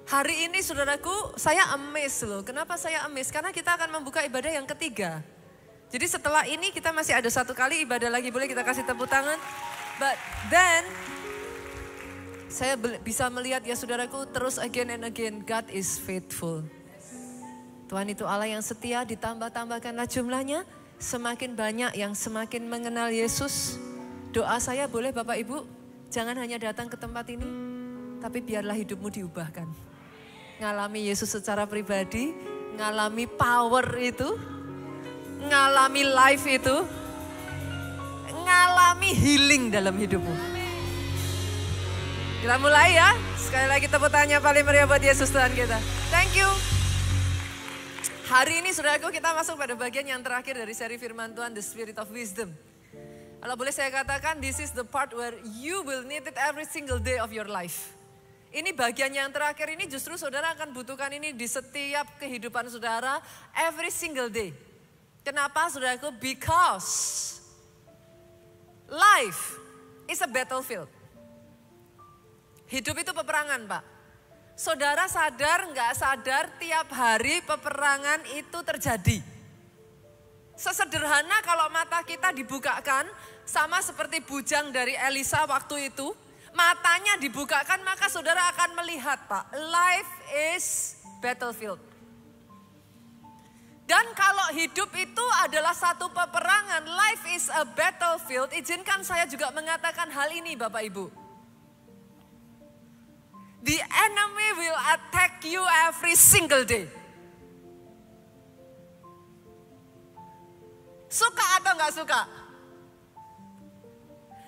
Hari ini saudaraku, saya amazed loh. Kenapa saya amazed? Karena kita akan membuka ibadah yang ketiga. Jadi setelah ini kita masih ada satu kali ibadah lagi. Boleh kita kasih tepuk tangan? But then, saya bisa melihat ya saudaraku, terus again and again, God is faithful. Tuhan itu Allah yang setia, ditambah-tambahkanlah jumlahnya. Semakin banyak yang semakin mengenal Yesus. Doa saya boleh Bapak Ibu, jangan hanya datang ke tempat ini, tapi biarlah hidupmu diubahkan. Ngalami Yesus secara pribadi, ngalami power itu, ngalami life itu, ngalami healing dalam hidupmu. Kita mulai ya, sekali lagi tepuk tangan paling meriah buat Yesus Tuhan kita. Thank you. Hari ini saudaraku kita masuk pada bagian yang terakhir dari seri firman Tuhan, The Spirit of Wisdom. Kalau boleh saya katakan, this is the part where you will need it every single day of your life. Ini bagian yang terakhir ini justru saudara akan butuhkan ini di setiap kehidupan saudara, every single day. Kenapa saudaraku? Because life is a battlefield. Hidup itu peperangan Pak. Saudara sadar nggak sadar tiap hari peperangan itu terjadi. Sesederhana kalau mata kita dibukakan sama seperti bujang dari Elisa waktu itu. Matanya dibukakan maka saudara akan melihat Pak. Life is battlefield. Dan kalau hidup itu adalah satu peperangan. Life is a battlefield. Izinkan saya juga mengatakan hal ini Bapak Ibu. The enemy will attack you every single day. Suka atau nggak suka?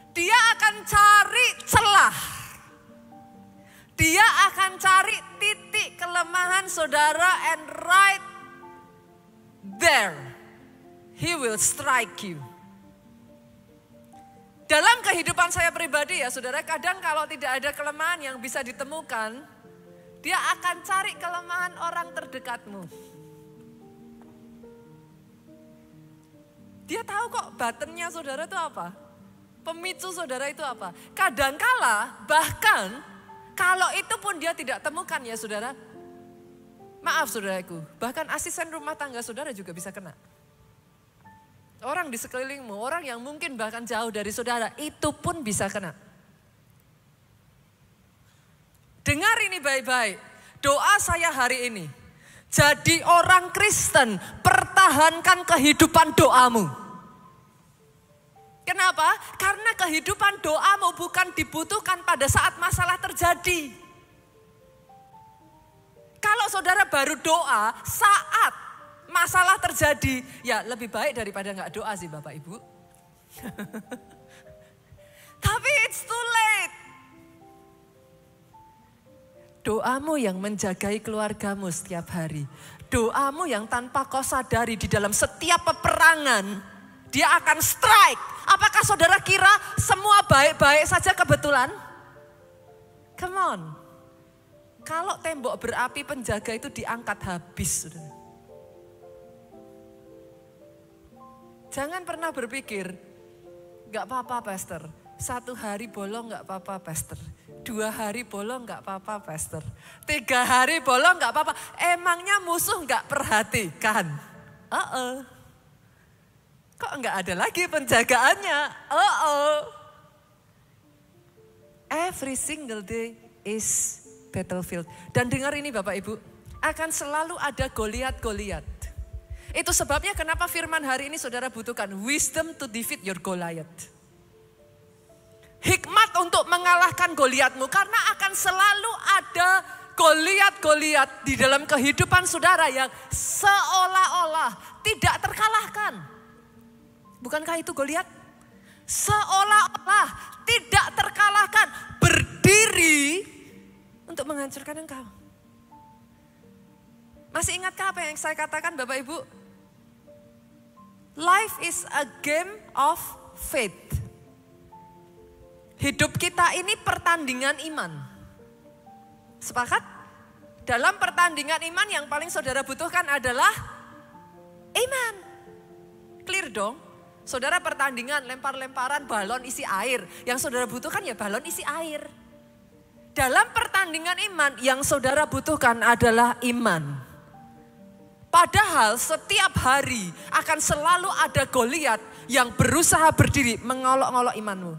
Dia akan cari celah. Dia akan cari titik kelemahan saudara and right there he will strike you. Dalam kehidupan saya pribadi ya saudara, kadang kalau tidak ada kelemahan yang bisa ditemukan, dia akan cari kelemahan orang terdekatmu. Dia tahu kok buttonnya saudara itu apa. Pemicu saudara itu apa. Kadangkala bahkan kalau itu pun dia tidak temukan ya saudara. Maaf saudaraku, bahkan asisten rumah tangga saudara juga bisa kena. Orang di sekelilingmu, orang yang mungkin bahkan jauh dari saudara, itu pun bisa kena. Dengar ini baik-baik, doa saya hari ini. Jadi orang Kristen, pertahankan kehidupan doamu. Kenapa? Karena kehidupan doamu bukan dibutuhkan pada saat masalah terjadi. Kalau saudara baru doa saat masalah terjadi, ya lebih baik daripada nggak doa sih Bapak Ibu. Tapi it's too late. Doamu yang menjagai keluargamu setiap hari. Doamu yang tanpa kau sadari di dalam setiap peperangan, dia akan strike. Apakah saudara kira semua baik-baik saja kebetulan? Come on. Kalau tembok berapi penjaga itu diangkat habis, saudara. Jangan pernah berpikir, gak apa-apa pastor. 1 hari bolong gak apa-apa pastor. 2 hari bolong gak apa-apa pastor. 3 hari bolong gak apa-apa. Emangnya musuh gak perhatikan? Kok gak ada lagi penjagaannya? Every single day is battlefield. Dan dengar ini Bapak Ibu, akan selalu ada Goliat-Goliat. Itu sebabnya kenapa firman hari ini saudara butuhkan wisdom to defeat your Goliath. Hikmat untuk mengalahkan Goliatmu, karena akan selalu ada Goliat-Goliat di dalam kehidupan saudara yang seolah-olah tidak terkalahkan. Bukankah itu Goliat? Seolah-olah tidak terkalahkan, berdiri untuk menghancurkan engkau. Masih ingatkah apa yang saya katakan Bapak Ibu? Life is a game of faith. Hidup kita ini pertandingan iman. Sepakat? Dalam pertandingan iman yang paling saudara butuhkan adalah iman. Clear dong? Saudara pertandingan lempar-lemparan balon isi air. Yang saudara butuhkan ya balon isi air. Dalam pertandingan iman yang saudara butuhkan adalah iman. Padahal setiap hari akan selalu ada Goliat yang berusaha berdiri mengolok-olok imanmu.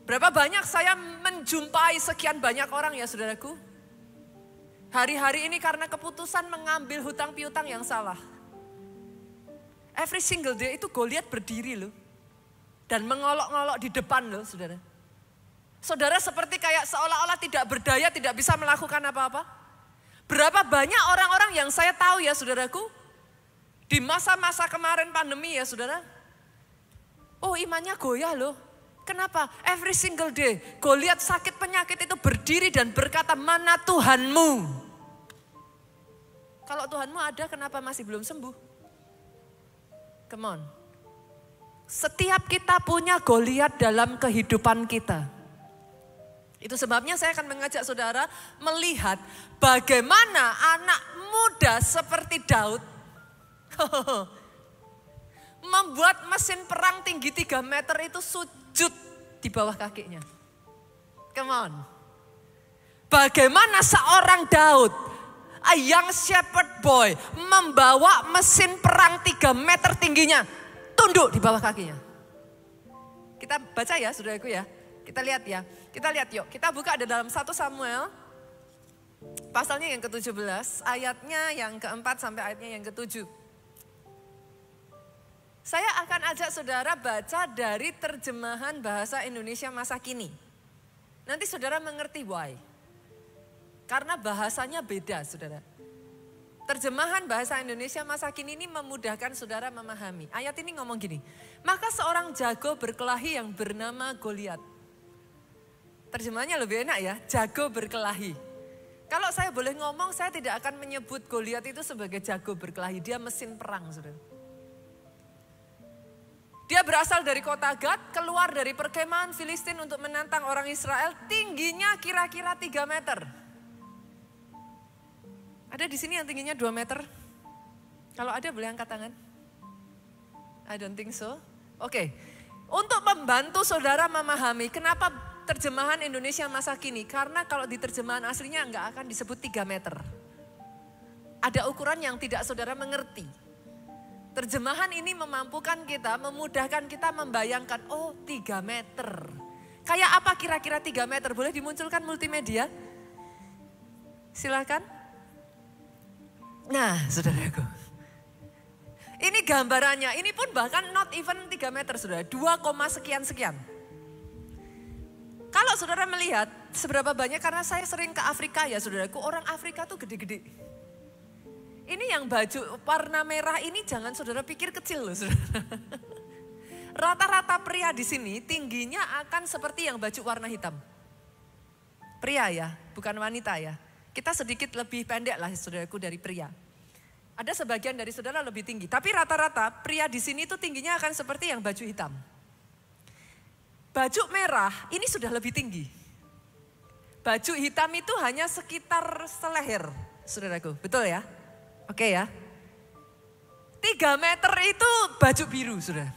Berapa banyak saya menjumpai sekian banyak orang ya saudaraku. Hari-hari ini karena keputusan mengambil hutang piutang yang salah. Every single day itu Goliat berdiri loh. Dan mengolok-olok di depan loh saudara. Saudara seperti kayak seolah-olah tidak berdaya, tidak bisa melakukan apa-apa. Berapa banyak orang-orang yang saya tahu ya saudaraku. Di masa-masa kemarin pandemi ya saudara. Oh imannya goyah loh. Kenapa? Every single day Goliat sakit penyakit itu berdiri dan berkata, mana Tuhanmu? Kalau Tuhanmu ada kenapa masih belum sembuh? Come on. Setiap kita punya Goliat dalam kehidupan kita. Itu sebabnya saya akan mengajak saudara melihat bagaimana anak muda seperti Daud membuat mesin perang tinggi 3 meter itu sujud di bawah kakinya. Come on. Bagaimana seorang Daud, a young shepherd boy, membawa mesin perang 3 meter tingginya, tunduk di bawah kakinya. Kita baca ya saudaraku ya. Kita lihat ya. Kita lihat yuk. Kita buka ada dalam 1 Samuel. Pasalnya yang ke-17. Ayatnya yang ke-4 sampai ayatnya yang ke-7. Saya akan ajak saudara baca dari terjemahan bahasa Indonesia masa kini. Nanti saudara mengerti why. Karena bahasanya beda saudara. Terjemahan bahasa Indonesia masa kini ini memudahkan saudara memahami. Ayat ini ngomong gini. Maka seorang jago berkelahi yang bernama Goliat. Terjemahannya lebih enak ya, jago berkelahi. Kalau saya boleh ngomong, saya tidak akan menyebut Goliat itu sebagai jago berkelahi. Dia mesin perang, saudara. Dia berasal dari kota Gad, keluar dari perkemahan Filistin untuk menantang orang Israel. Tingginya kira-kira 3 meter. Ada di sini yang tingginya 2 meter? Kalau ada boleh angkat tangan. I don't think so. Oke. Untuk membantu saudara memahami kenapa terjemahan Indonesia masa kini, karena kalau di terjemahan aslinya enggak akan disebut 3 meter. Ada ukuran yang tidak saudara mengerti. Terjemahan ini memampukan kita, memudahkan kita membayangkan, oh 3 meter. Kayak apa kira-kira 3 meter? Boleh dimunculkan multimedia? Silakan. Nah saudaraku. Ini gambarannya, ini pun bahkan not even 3 meter saudara, 2, sekian-sekian. Kalau saudara melihat seberapa banyak, karena saya sering ke Afrika ya saudaraku, orang Afrika tuh gede-gede. Ini yang baju warna merah ini jangan saudara pikir kecil loh saudara. Rata-rata pria di sini tingginya akan seperti yang baju warna hitam. Pria ya, bukan wanita ya. Kita sedikit lebih pendek lah saudaraku dari pria. Ada sebagian dari saudara lebih tinggi, tapi rata-rata pria di sini tuh tingginya akan seperti yang baju hitam. Baju merah ini sudah lebih tinggi. Baju hitam itu hanya sekitar seleher, saudaraku. Betul ya? Oke ya. 3 meter itu baju biru, saudara.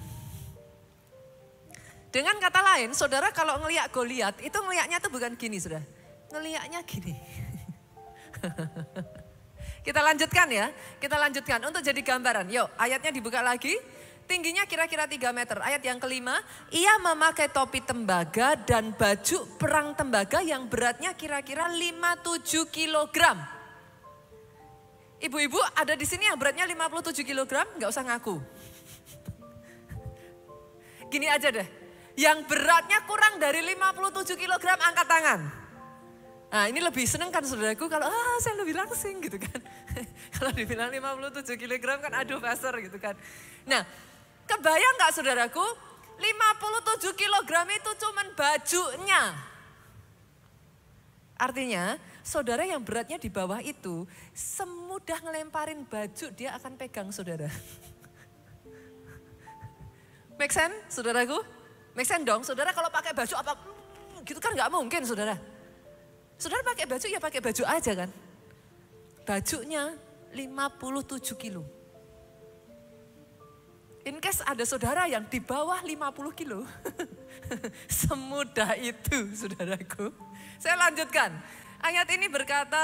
Dengan kata lain, saudara kalau ngelihat Goliat, itu ngelihatnya tuh bukan gini, saudara. Ngelihatnya gini. Kita lanjutkan ya. Kita lanjutkan untuk jadi gambaran. Yuk, ayatnya dibuka lagi. Tingginya kira-kira 3 meter. Ayat yang kelima, ia memakai topi tembaga dan baju perang tembaga yang beratnya kira-kira 57 kilogram. Ibu-ibu ada di sini yang beratnya 57 kilogram, nggak usah ngaku. Gini aja deh, yang beratnya kurang dari 57 kilogram angkat tangan. Nah ini lebih seneng kan saudaraku kalau saya lebih langsing gitu kan. Kalau dibilang 57 kilogram kan aduh pasar gitu kan. Nah kebayang gak saudaraku 57 kilogram itu cuman bajunya. Artinya saudara yang beratnya di bawah itu semudah ngelemparin baju dia akan pegang saudara. Make sense saudaraku? Make sense dong saudara kalau pakai baju apa gitu kan gak mungkin saudara. Saudara pakai baju ya pakai baju aja kan. Bajunya 57 kilo. In case ada saudara yang di bawah 50 kilo. Semudah itu saudaraku. Saya lanjutkan. Ayat ini berkata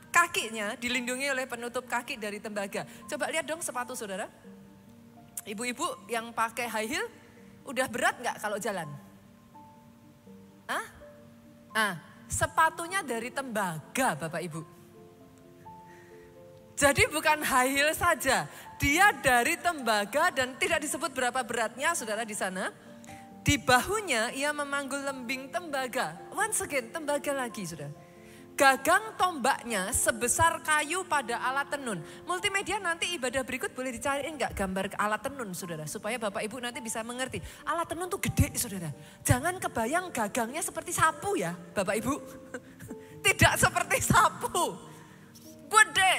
kakinya dilindungi oleh penutup kaki dari tembaga. Coba lihat dong sepatu saudara. Ibu-ibu yang pakai high heel, udah berat nggak kalau jalan? Sepatunya dari tembaga Bapak Ibu. Jadi bukan high heel saja, dia dari tembaga dan tidak disebut berapa beratnya saudara di sana. Di bahunya ia memanggul lembing tembaga. Once again, tembaga lagi saudara. Gagang tombaknya sebesar kayu pada alat tenun. Multimedia nanti ibadah berikut boleh dicariin nggak gambar alat tenun saudara. Supaya Bapak Ibu nanti bisa mengerti. Alat tenun tuh gede saudara. Jangan kebayang gagangnya seperti sapu ya Bapak Ibu. Tidak seperti sapu. Gede.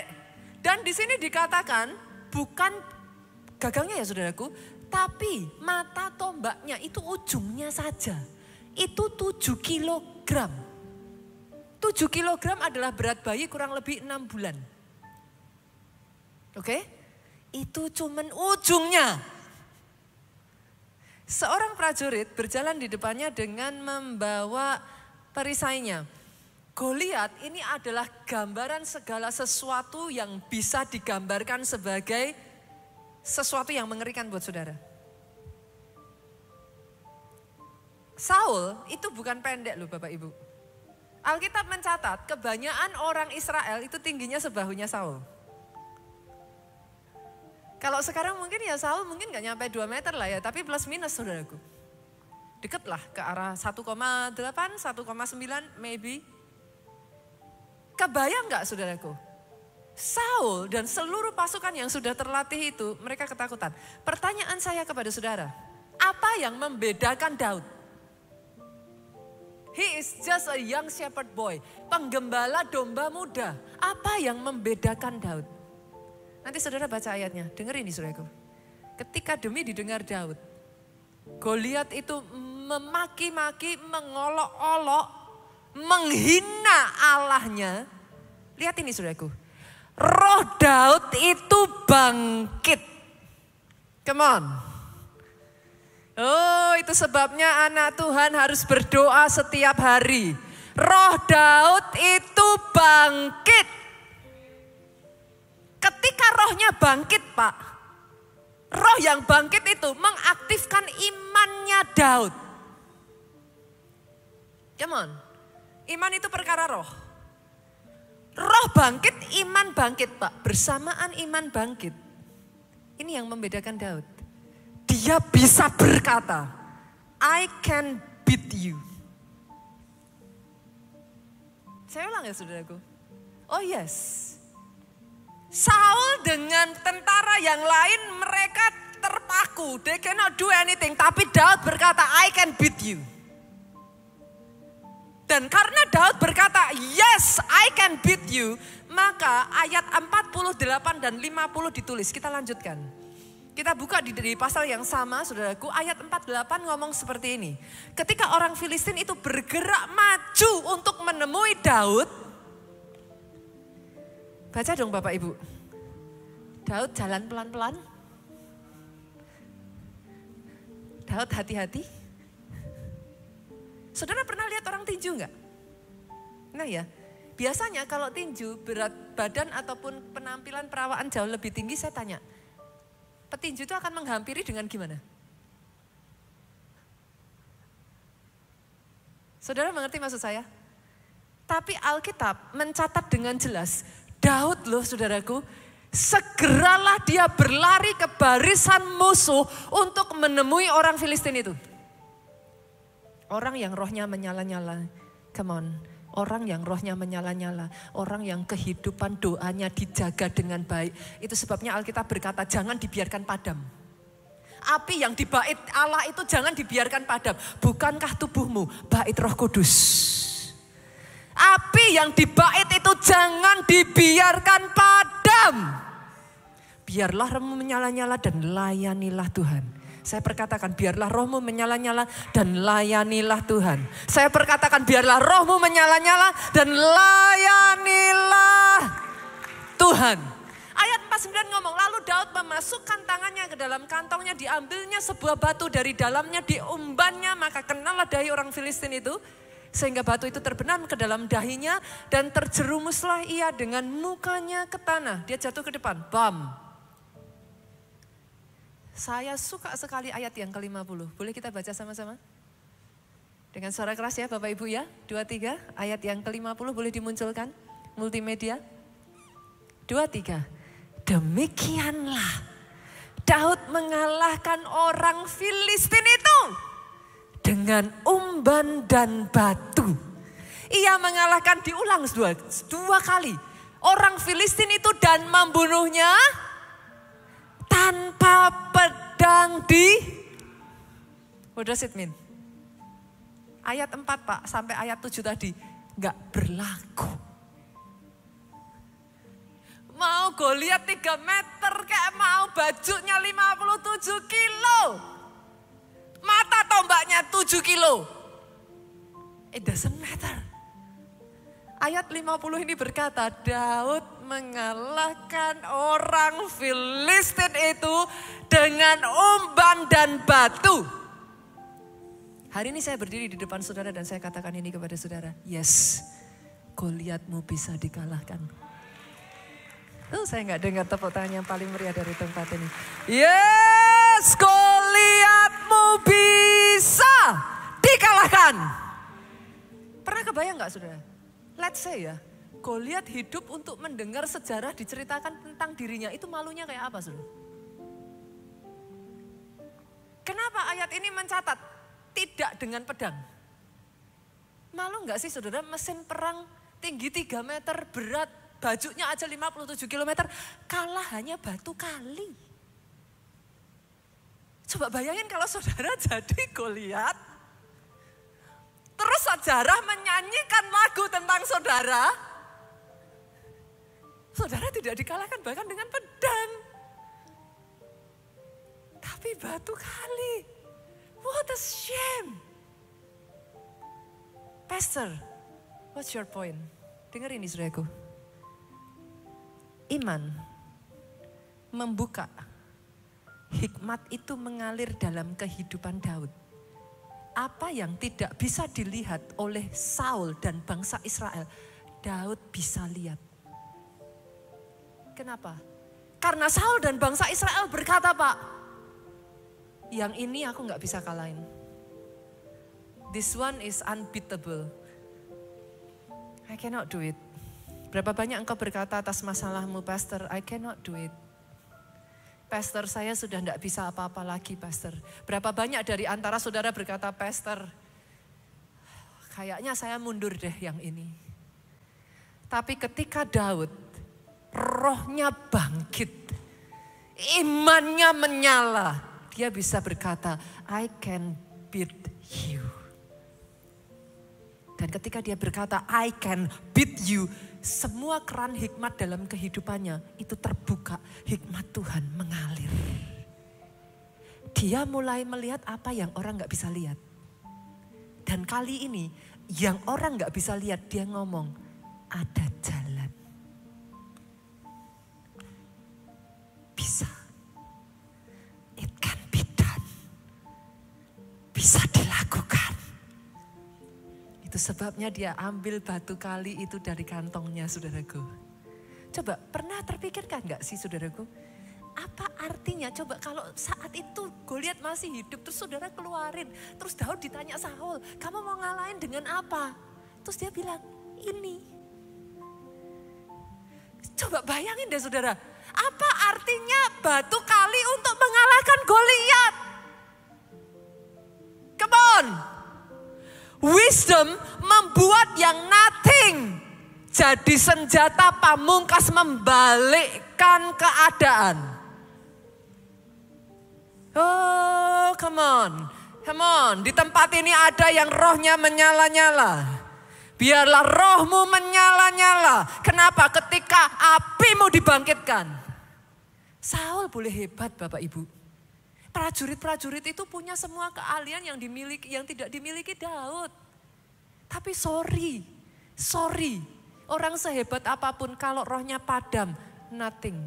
Dan di sini dikatakan bukan gagangnya ya saudaraku. Tapi mata tombaknya itu ujungnya saja. Itu 7 kilogram. 7 kilogram adalah berat bayi kurang lebih 6 bulan. Oke? Itu cuman ujungnya. Seorang prajurit berjalan di depannya dengan membawa perisainya. Goliat ini adalah gambaran segala sesuatu yang bisa digambarkan sebagai sesuatu yang mengerikan buat saudara. Saul itu bukan pendek loh Bapak Ibu. Alkitab mencatat kebanyakan orang Israel itu tingginya sebahunya Saul. Kalau sekarang mungkin ya Saul mungkin gak nyampe 2 meter lah ya, tapi plus minus saudaraku. Deket lah ke arah 1,8, 1,9 maybe. Kebayang gak saudaraku? Saul dan seluruh pasukan yang sudah terlatih itu mereka ketakutan. Pertanyaan saya kepada saudara, apa yang membedakan Daud? He is just a young shepherd boy, penggembala domba muda. Apa yang membedakan Daud? Nanti saudara baca ayatnya, dengerin nih saudaraku. Ketika demi didengar Daud, Goliat itu memaki-maki, mengolok-olok, menghina Allahnya. Lihat ini saudaraku. Roh Daud itu bangkit. Come on. Oh, itu sebabnya anak Tuhan harus berdoa setiap hari. Roh Daud itu bangkit. Ketika rohnya bangkit, Pak. Roh yang bangkit itu mengaktifkan imannya Daud. Come on. Iman itu perkara roh. Roh bangkit, iman bangkit Pak. Bersamaan iman bangkit. Ini yang membedakan Daud. Dia bisa berkata, I can beat you. Saya ulang ya saudaraku. Oh yes. Saul dengan tentara yang lain mereka terpaku. They cannot do anything. Tapi Daud berkata, I can beat you. Dan karena Daud berkata, yes I can beat you. Maka ayat 48 dan 50 ditulis. Kita lanjutkan. Kita buka di pasal yang sama saudaraku. Ayat 48 ngomong seperti ini. Ketika orang Filistin itu bergerak maju untuk menemui Daud. Baca dong Bapak Ibu. Daud jalan pelan-pelan. Daud hati-hati. Saudara pernah lihat orang tinju enggak? Nah ya, biasanya kalau tinju berat badan ataupun penampilan perawaan jauh lebih tinggi, saya tanya, petinju itu akan menghampiri dengan gimana? Saudara mengerti maksud saya? Tapi Alkitab mencatat dengan jelas, Daud loh saudaraku, segeralah dia berlari ke barisan musuh untuk menemui orang Filistin itu. Orang yang rohnya menyala-nyala, come on. Orang yang rohnya menyala-nyala, orang yang kehidupan doanya dijaga dengan baik. Itu sebabnya Alkitab berkata jangan dibiarkan padam. Api yang dibait Allah itu jangan dibiarkan padam. Bukankah tubuhmu bait Roh Kudus? Api yang dibait itu jangan dibiarkan padam. Biarlah rohmu menyala-nyala dan layanilah Tuhan. Saya perkatakan biarlah rohmu menyala-nyala dan layanilah Tuhan. Saya perkatakan biarlah rohmu menyala-nyala dan layanilah Tuhan. Ayat 4 ayat 9 ngomong, lalu Daud memasukkan tangannya ke dalam kantongnya, diambilnya sebuah batu dari dalamnya, diumbannya, maka kenalah dahi orang Filistin itu. Sehingga batu itu terbenam ke dalam dahinya dan terjerumuslah ia dengan mukanya ke tanah. Dia jatuh ke depan, bam. Saya suka sekali ayat yang ke-50. Boleh kita baca sama-sama? Dengan suara keras ya Bapak Ibu ya. 2, 3, ayat yang ke-50 boleh dimunculkan. Multimedia. 2, 3. Demikianlah Daud mengalahkan orang Filistin itu dengan umban dan batu. Ia mengalahkan, diulang dua kali. Orang Filistin itu dan membunuhnya tanpa pedang What does it mean? Ayat 4 Pak sampai ayat 7 tadi gak berlaku. Mau Goliat 3 meter kayak mau bajunya 57 kilo. Mata tombaknya 7 kilo. It doesn't matter. Ayat 50 ini berkata, Daud mengalahkan orang Filistin itu dengan umban dan batu. Hari ini saya berdiri di depan saudara dan saya katakan ini kepada saudara. Yes, Goliatmu bisa dikalahkan. Saya nggak dengar tepuk tangan yang paling meriah dari tempat ini. Yes, Goliatmu bisa dikalahkan. Pernah kebayang nggak saudara? Let's say ya, Goliat hidup untuk mendengar sejarah diceritakan tentang dirinya. Itu malunya kayak apa saudara? Kenapa ayat ini mencatat tidak dengan pedang? Malu nggak sih saudara, mesin perang tinggi 3 meter, berat, bajunya aja 57 km, kalah hanya batu kali. Coba bayangin kalau saudara jadi Goliat, terus sejarah menyanyikan lagu tentang saudara, saudara tidak dikalahkan bahkan dengan pedang. Tapi batu kali, what a shame. Pastor, what's your point? Dengar ini saudaraku. Iman membuka, hikmat itu mengalir dalam kehidupan Daud. Apa yang tidak bisa dilihat oleh Saul dan bangsa Israel, Daud bisa lihat. Kenapa? Karena Saul dan bangsa Israel berkata, Pak, yang ini aku gak bisa kalahin. This one is unbeatable. I cannot do it. Berapa banyak engkau berkata atas masalahmu, Pastor, I cannot do it. Pastor, saya sudah tidak bisa apa-apa lagi, Pastor. Berapa banyak dari antara saudara berkata, Pastor, kayaknya saya mundur deh yang ini. Tapi ketika Daud, rohnya bangkit, imannya menyala, dia bisa berkata, I can beat you. Dan ketika dia berkata, I can beat you, semua keran hikmat dalam kehidupannya itu terbuka, hikmat Tuhan mengalir. Dia mulai melihat apa yang orang gak bisa lihat. Dan kali ini yang orang gak bisa lihat, dia ngomong, ada jalan. Bisa. It can be done. Bisa dilakukan. Itu sebabnya dia ambil batu kali itu dari kantongnya, saudaraku. Coba pernah terpikirkan gak sih saudaraku? Apa artinya coba kalau saat itu Goliat masih hidup, terus saudara keluarin. Terus Daud ditanya Saul, kamu mau ngalahin dengan apa? Terus dia bilang, ini. Coba bayangin deh saudara, apa artinya batu kali untuk mengalahkan Goliat? Come on. Wisdom membuat yang nothing jadi senjata pamungkas membalikkan keadaan. Oh, come on. Come on. Di tempat ini ada yang rohnya menyala-nyala. Biarlah rohmu menyala-nyala. Kenapa? Ketika apimu dibangkitkan. Saul boleh hebat Bapak Ibu. Prajurit-prajurit itu punya semua keahlian yang tidak dimiliki Daud. Tapi sorry. Orang sehebat apapun kalau rohnya padam, nothing.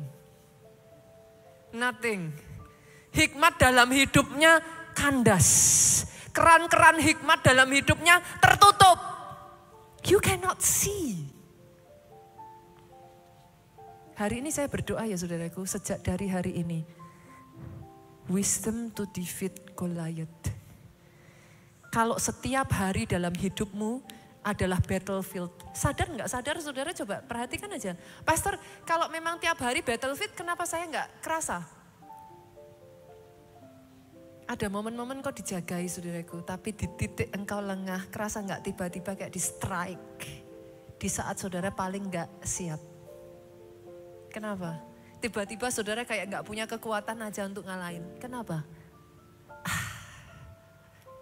Nothing. Hikmat dalam hidupnya kandas. Keran-keran hikmat dalam hidupnya tertutup. You cannot see. Hari ini saya berdoa ya saudaraku, sejak dari hari ini. Wisdom to defeat Goliath. Kalau setiap hari dalam hidupmu adalah battlefield. Sadar nggak sadar saudara, coba perhatikan aja. Pastor, kalau memang tiap hari battlefield, kenapa saya nggak kerasa? Ada momen-momen kok dijagai saudaraku, tapi di titik engkau lengah, kerasa nggak tiba-tiba kayak di strike. Di saat saudara paling nggak siap. Kenapa? Tiba-tiba saudara kayak nggak punya kekuatan aja untuk ngalahin. Kenapa?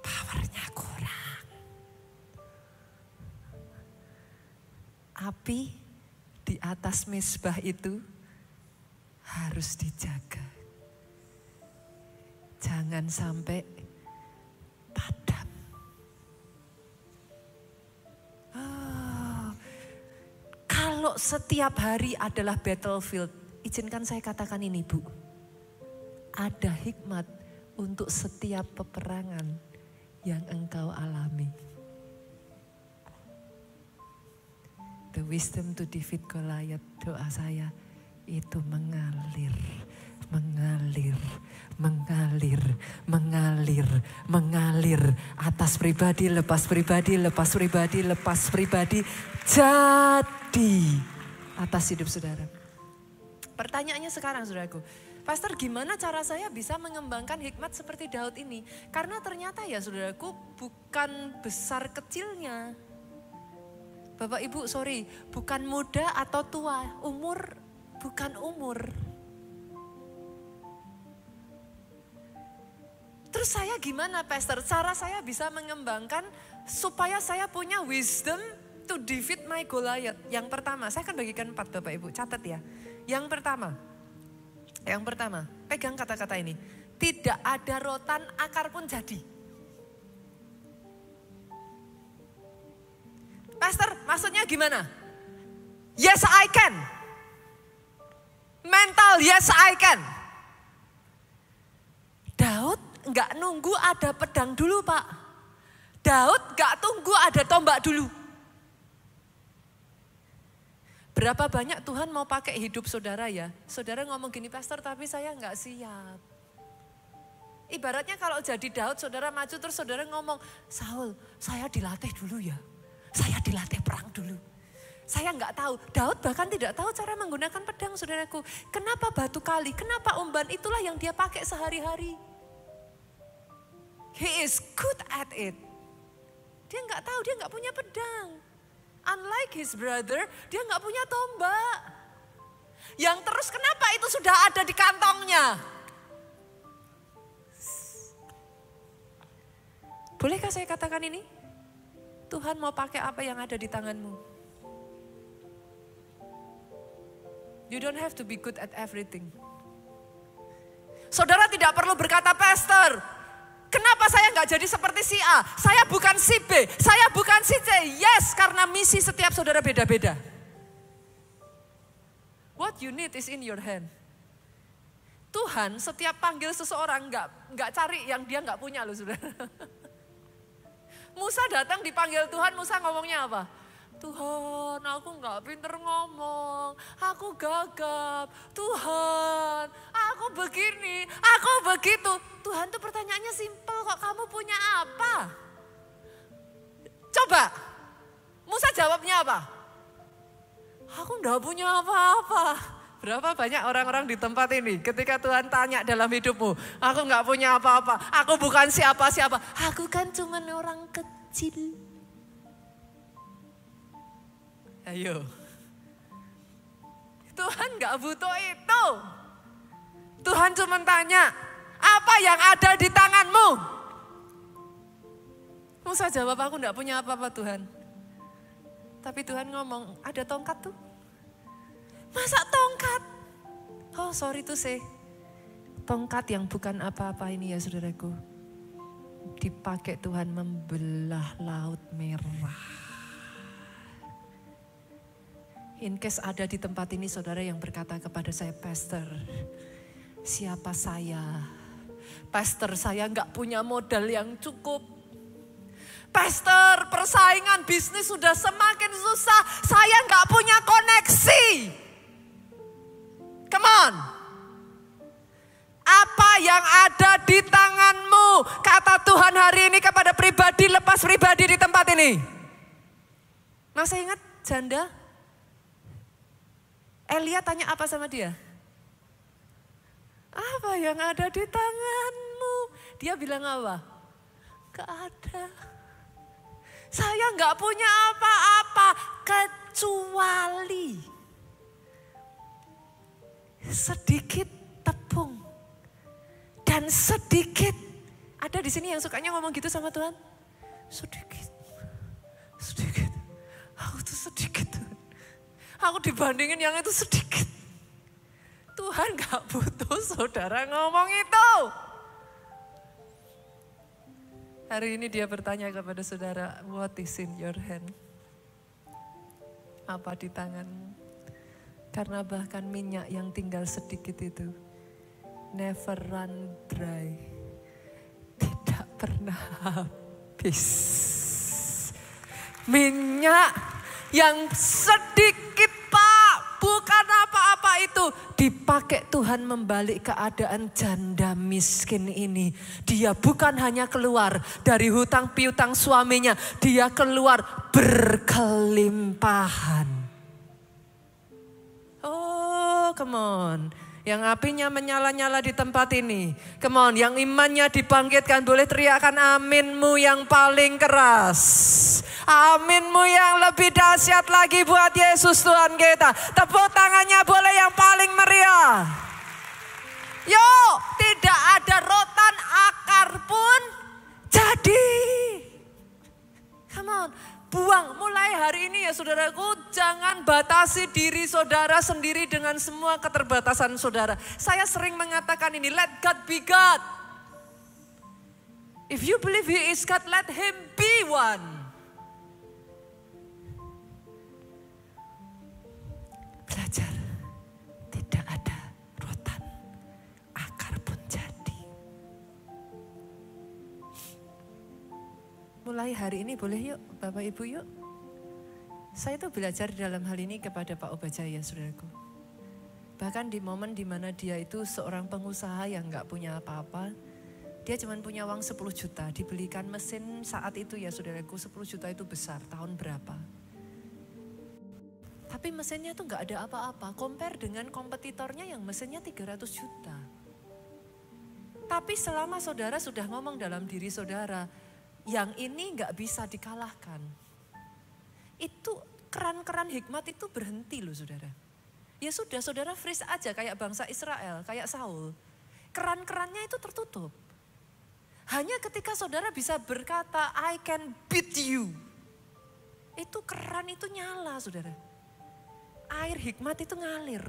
Powernya kurang. Api di atas mezbah itu harus dijaga. Jangan sampai padam. Kalau setiap hari adalah battlefield, izinkan saya katakan ini Bu. Ada hikmat untuk setiap peperangan yang engkau alami. The wisdom to defeat Goliath, doa saya itu mengalir. Mengalir atas pribadi, lepas pribadi, jadi atas hidup saudara. Pertanyaannya sekarang saudaraku, Pastor, gimana cara saya bisa mengembangkan hikmat seperti Daud ini? Karena ternyata ya saudaraku, bukan besar kecilnya. Bapak Ibu sorry, bukan muda atau tua, umur bukan umur. Terus saya gimana Pastor? Cara saya bisa mengembangkan supaya saya punya wisdom to defeat my Goliath. Yang pertama, saya akan bagikan 4 Bapak Ibu, catat ya. Yang pertama, pegang kata-kata ini. Tidak ada rotan, akar pun jadi. Pastor, maksudnya gimana? Yes I can. Mental, yes I can. Daud nggak nunggu ada pedang dulu Pak. Daud nggak tunggu ada tombak dulu. Berapa banyak Tuhan mau pakai hidup saudara ya. Saudara ngomong gini, Pastor tapi saya nggak siap. Ibaratnya kalau jadi Daud, saudara maju terus saudara ngomong, Saul saya dilatih dulu ya. Saya dilatih perang dulu. Saya nggak tahu, Daud bahkan tidak tahu cara menggunakan pedang saudaraku. Kenapa batu kali, kenapa umban, itulah yang dia pakai sehari-hari. He is good at it. Dia nggak tahu, dia nggak punya pedang. Unlike his brother, dia nggak punya tombak. Yang terus kenapa itu sudah ada di kantongnya? Bolehkah saya katakan ini? Tuhan mau pakai apa yang ada di tanganmu. You don't have to be good at everything. Saudara tidak perlu berkata, Pastor, kenapa saya nggak jadi seperti si A? Saya bukan si B, saya bukan si C. Yes, karena misi setiap saudara beda-beda. What you need is in your hand. Tuhan setiap panggil seseorang nggak cari yang dia nggak punya loh saudara. Musa datang dipanggil Tuhan, Musa ngomongnya apa? Tuhan, aku nggak pinter ngomong, aku gagap. Tuhan, aku begini, aku begitu. Tuhan tuh pertanyaannya simpel kok, kamu punya apa? Coba, Musa jawabnya apa? Aku nggak punya apa-apa. Berapa banyak orang-orang di tempat ini ketika Tuhan tanya dalam hidupmu, aku nggak punya apa-apa, aku bukan siapa-siapa, aku kan cuma orang kecil. Ayo, Tuhan nggak butuh itu. Tuhan cuma tanya, apa yang ada di tanganmu? Musa jawab, aku nggak punya apa-apa Tuhan. Tapi Tuhan ngomong, ada tongkat tuh. Masa tongkat? Oh sorry to say, tongkat yang bukan apa-apa ini ya saudaraku, dipakai Tuhan membelah laut merah. In case ada di tempat ini saudara yang berkata kepada saya, Pastor, Siapa saya? Pastor, saya nggak punya modal yang cukup. Pastor, persaingan bisnis sudah semakin susah. Saya nggak punya koneksi. Come on. Apa yang ada di tanganmu? Kata Tuhan hari ini kepada pribadi, lepas pribadi di tempat ini. Masih ingat janda? Elia tanya apa sama dia? Apa yang ada di tanganmu? Dia bilang apa? Gak ada. Saya gak punya apa-apa kecuali sedikit tepung dan sedikit. Ada di sini yang sukanya ngomong gitu sama Tuhan? Sedikit. Aku tuh sedikit. Aku dibandingin yang itu sedikit. Tuhan gak butuh saudara ngomong itu. Hari ini dia bertanya kepada saudara, what is in your hand? Apa di tanganmu? Karena bahkan minyak yang tinggal sedikit itu never run dry. Tidak pernah habis. Minyak yang sedikit, Pak, bukan apa-apa itu. Dipakai Tuhan membalik keadaan janda miskin ini. Dia bukan hanya keluar dari hutang piutang suaminya. Dia keluar berkelimpahan. Oh, come on. Yang apinya menyala-nyala di tempat ini. Come on, yang imannya dibangkitkan boleh teriakan aminmu yang paling keras. Aminmu yang lebih dahsyat lagi buat Yesus Tuhan kita. Tepuk tangannya boleh yang paling meriah. Yuk, tidak ada rotan akar pun jadi. Come on. Buang mulai hari ini ya saudaraku, jangan batasi diri saudara sendiri dengan semua keterbatasan saudara. Saya sering mengatakan ini, let God be God. If you believe He is God, let Him be one. Belajar, tidak ada rotan, akar pun jadi. Mulai hari ini boleh yuk Bapak Ibu yuk. Saya tuh belajar dalam hal ini kepada Pak Obajaya saudaraku. Bahkan di momen dimana dia itu seorang pengusaha yang gak punya apa-apa. Dia cuma punya uang 10 juta. Dibelikan mesin saat itu ya saudaraku, 10 juta itu besar, tahun berapa. Tapi mesinnya tuh gak ada apa-apa. Compare dengan kompetitornya yang mesinnya 300 juta. Tapi selama saudara sudah ngomong dalam diri saudara, yang ini gak bisa dikalahkan. Itu keran-keran hikmat itu berhenti loh saudara. Ya sudah saudara freeze aja kayak bangsa Israel, kayak Saul. Keran-kerannya itu tertutup. Hanya ketika saudara bisa berkata, I can beat you. Itu keran itu nyala saudara. Air hikmat itu ngalir.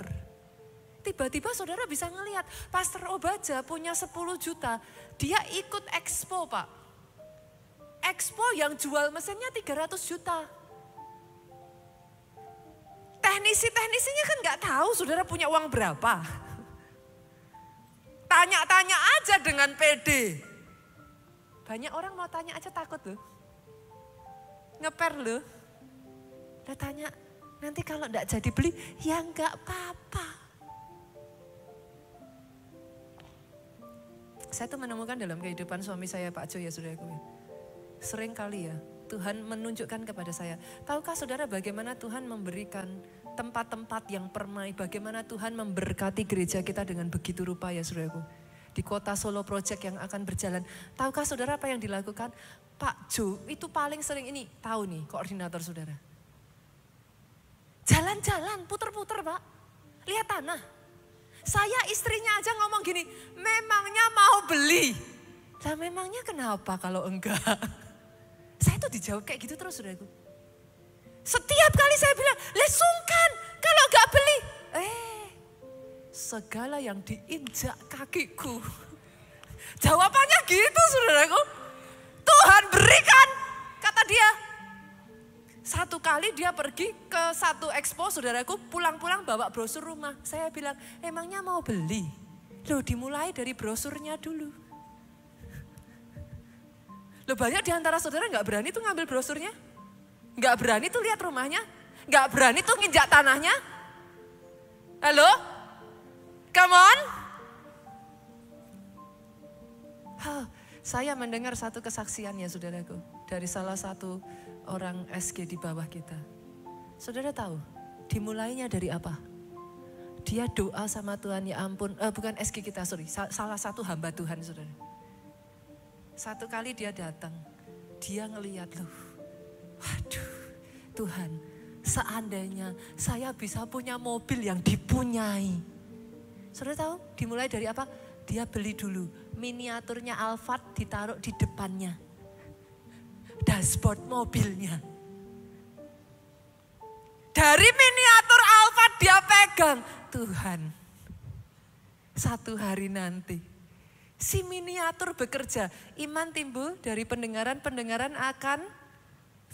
Tiba-tiba saudara bisa ngelihat, Pastor Obaja punya 10 juta. Dia ikut expo Pak. Expo yang jual mesinnya 300 juta. Teknisi-teknisinya kan gak tahu saudara punya uang berapa. Tanya-tanya aja dengan pede. Banyak orang mau tanya aja takut loh. Ngeper loh. Udah tanya, nanti kalau gak jadi beli, ya gak apa-apa. Saya tuh menemukan dalam kehidupan suami saya Pak Jo ya saudaraku. Sering kali ya Tuhan menunjukkan kepada saya. Tahukah saudara bagaimana Tuhan memberikan tempat-tempat yang permai. Bagaimana Tuhan memberkati gereja kita dengan begitu rupa ya saudaraku. Di kota Solo Project yang akan berjalan. Tahukah saudara apa yang dilakukan? Pak Jo itu paling sering ini. Tahu nih koordinator saudara. Jalan-jalan puter-puter Pak. Lihat tanah. Saya istrinya aja ngomong gini. Memangnya mau beli. Lah memangnya kenapa kalau enggak? Saya tuh dijawab kayak gitu terus saudaraku. Setiap kali saya bilang, sungkan kalau gak beli. Segala yang diinjak kakiku. Jawabannya gitu saudaraku. Tuhan berikan, kata dia. Satu kali dia pergi ke satu expo saudaraku, pulang-pulang bawa brosur rumah. Saya bilang, emangnya mau beli? Loh, dimulai dari brosurnya dulu. Loh, banyak di antara saudara nggak berani tuh ngambil brosurnya. Nggak berani tuh lihat rumahnya. Nggak berani tuh nginjak tanahnya. Halo? Come on. Saya mendengar satu kesaksian ya saudaraku. Dari salah satu orang SG di bawah kita. Saudara tahu, dimulainya dari apa? Dia doa sama Tuhan, ya ampun, bukan SG kita, sorry. Salah satu hamba Tuhan saudara. Satu kali dia datang, dia ngeliat loh. Waduh, Tuhan, seandainya saya bisa punya mobil yang dipunyai. Saudara tahu, dimulai dari apa? Dia beli dulu miniaturnya Alphard, ditaruh di depannya. Dashboard mobilnya. Dari miniatur Alphard dia pegang. Tuhan, satu hari nanti si miniatur bekerja. Iman timbul dari pendengaran akan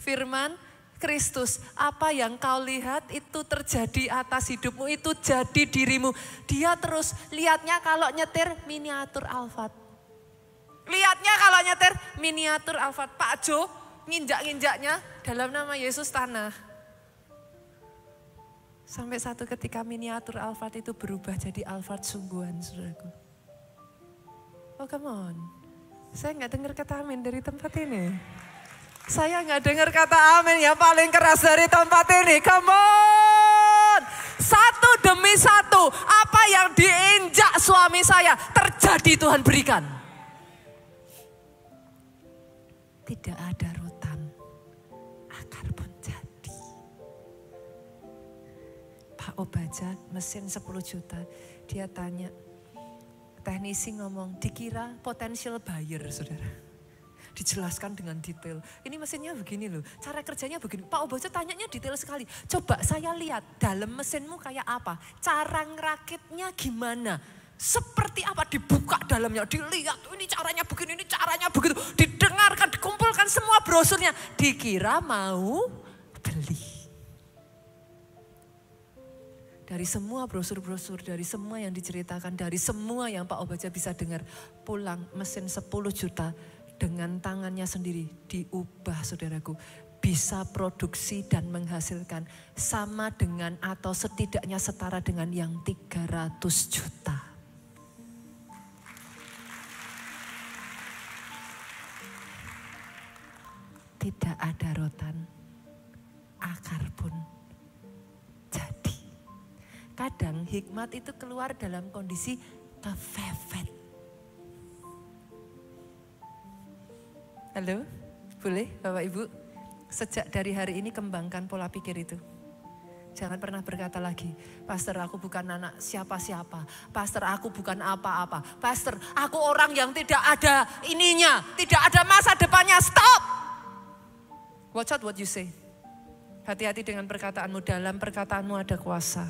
firman Kristus. Apa yang kau lihat itu terjadi atas hidupmu, itu jadi dirimu. Dia terus lihatnya kalau nyetir miniatur Alphard. Lihatnya kalau nyetir miniatur Alphard. Pak Jo nginjak-nginjaknya dalam nama Yesus tanah. Sampai satu ketika miniatur Alphard itu berubah jadi Alphard sungguhan, saudaraku. Oh come on, saya nggak dengar kata amin dari tempat ini. Saya nggak dengar kata amin yang paling keras dari tempat ini. Come on, satu demi satu, apa yang diinjak suami saya terjadi Tuhan berikan. Tidak ada rotan, akar pun jadi. Pak Obaja mesin 10 juta, dia tanya, teknisi ngomong, dikira potential buyer saudara. Dijelaskan dengan detail. Ini mesinnya begini loh, cara kerjanya begini. Pak Obaja tanyanya detail sekali. Coba saya lihat dalam mesinmu kayak apa, cara ngerakitnya gimana. Seperti apa, dibuka dalamnya, dilihat ini caranya begini, ini caranya begitu. Didengarkan, dikumpulkan semua brosurnya. Dikira mau beli. Dari semua brosur-brosur, dari semua yang diceritakan, dari semua yang Pak Obaja bisa dengar. Pulang mesin 10 juta dengan tangannya sendiri diubah saudaraku. Bisa produksi dan menghasilkan sama dengan atau setidaknya setara dengan yang 300 juta. Tidak ada rotan, akar pun jadi. Kadang hikmat itu keluar dalam kondisi kepepet. Halo, boleh Bapak Ibu? Sejak dari hari ini kembangkan pola pikir itu. Jangan pernah berkata lagi, Pastor aku bukan anak siapa-siapa. Pastor aku bukan apa-apa. Pastor aku orang yang tidak ada ininya, tidak ada masa depannya. Stop! Watch out what you say. Hati-hati dengan perkataanmu, dalam perkataanmu ada kuasa.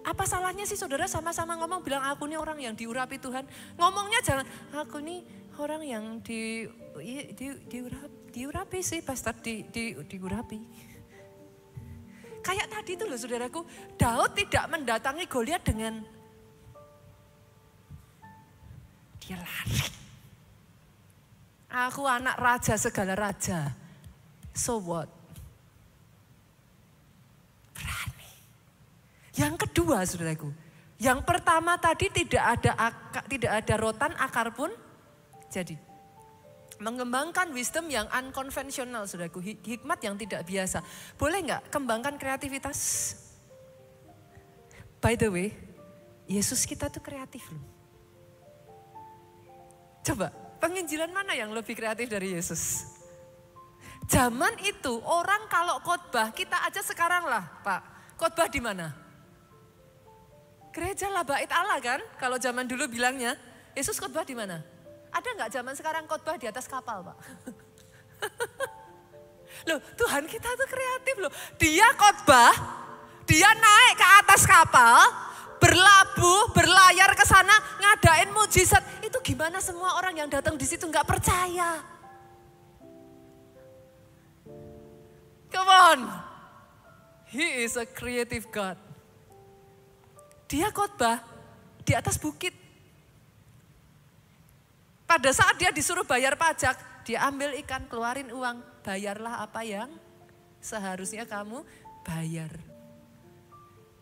Apa salahnya sih saudara sama-sama ngomong bilang aku nih orang yang diurapi Tuhan. Ngomongnya jangan aku nih orang yang diurapi sih pastor, diurapi. Kayak tadi itu loh saudaraku, Daud tidak mendatangi Goliat dengan dia lari. Aku anak raja segala raja. So what? Berani. Yang kedua saudaraku, yang pertama tadi tidak ada rotan, akar pun jadi. Mengembangkan wisdom yang unconventional saudaraku, hikmat yang tidak biasa. Boleh nggak kembangkan kreativitas? By the way, Yesus kita tuh kreatif loh. Coba, penginjilan mana yang lebih kreatif dari Yesus? Zaman itu orang kalau khotbah, kita aja sekarang lah Pak, khotbah di mana? Gereja lah, bait Allah kan? Kalau zaman dulu bilangnya, Yesus khotbah di mana? Ada nggak zaman sekarang khotbah di atas kapal Pak? Loh Tuhan kita tuh kreatif loh. Dia khotbah, dia naik ke atas kapal, berlabuh, berlayar ke sana, ngadain mujizat. Itu gimana semua orang yang datang di situ nggak percaya? Come on, He is a creative God. Dia khotbah di atas bukit. Pada saat dia disuruh bayar pajak, dia ambil ikan, keluarin uang, bayarlah apa yang seharusnya kamu bayar.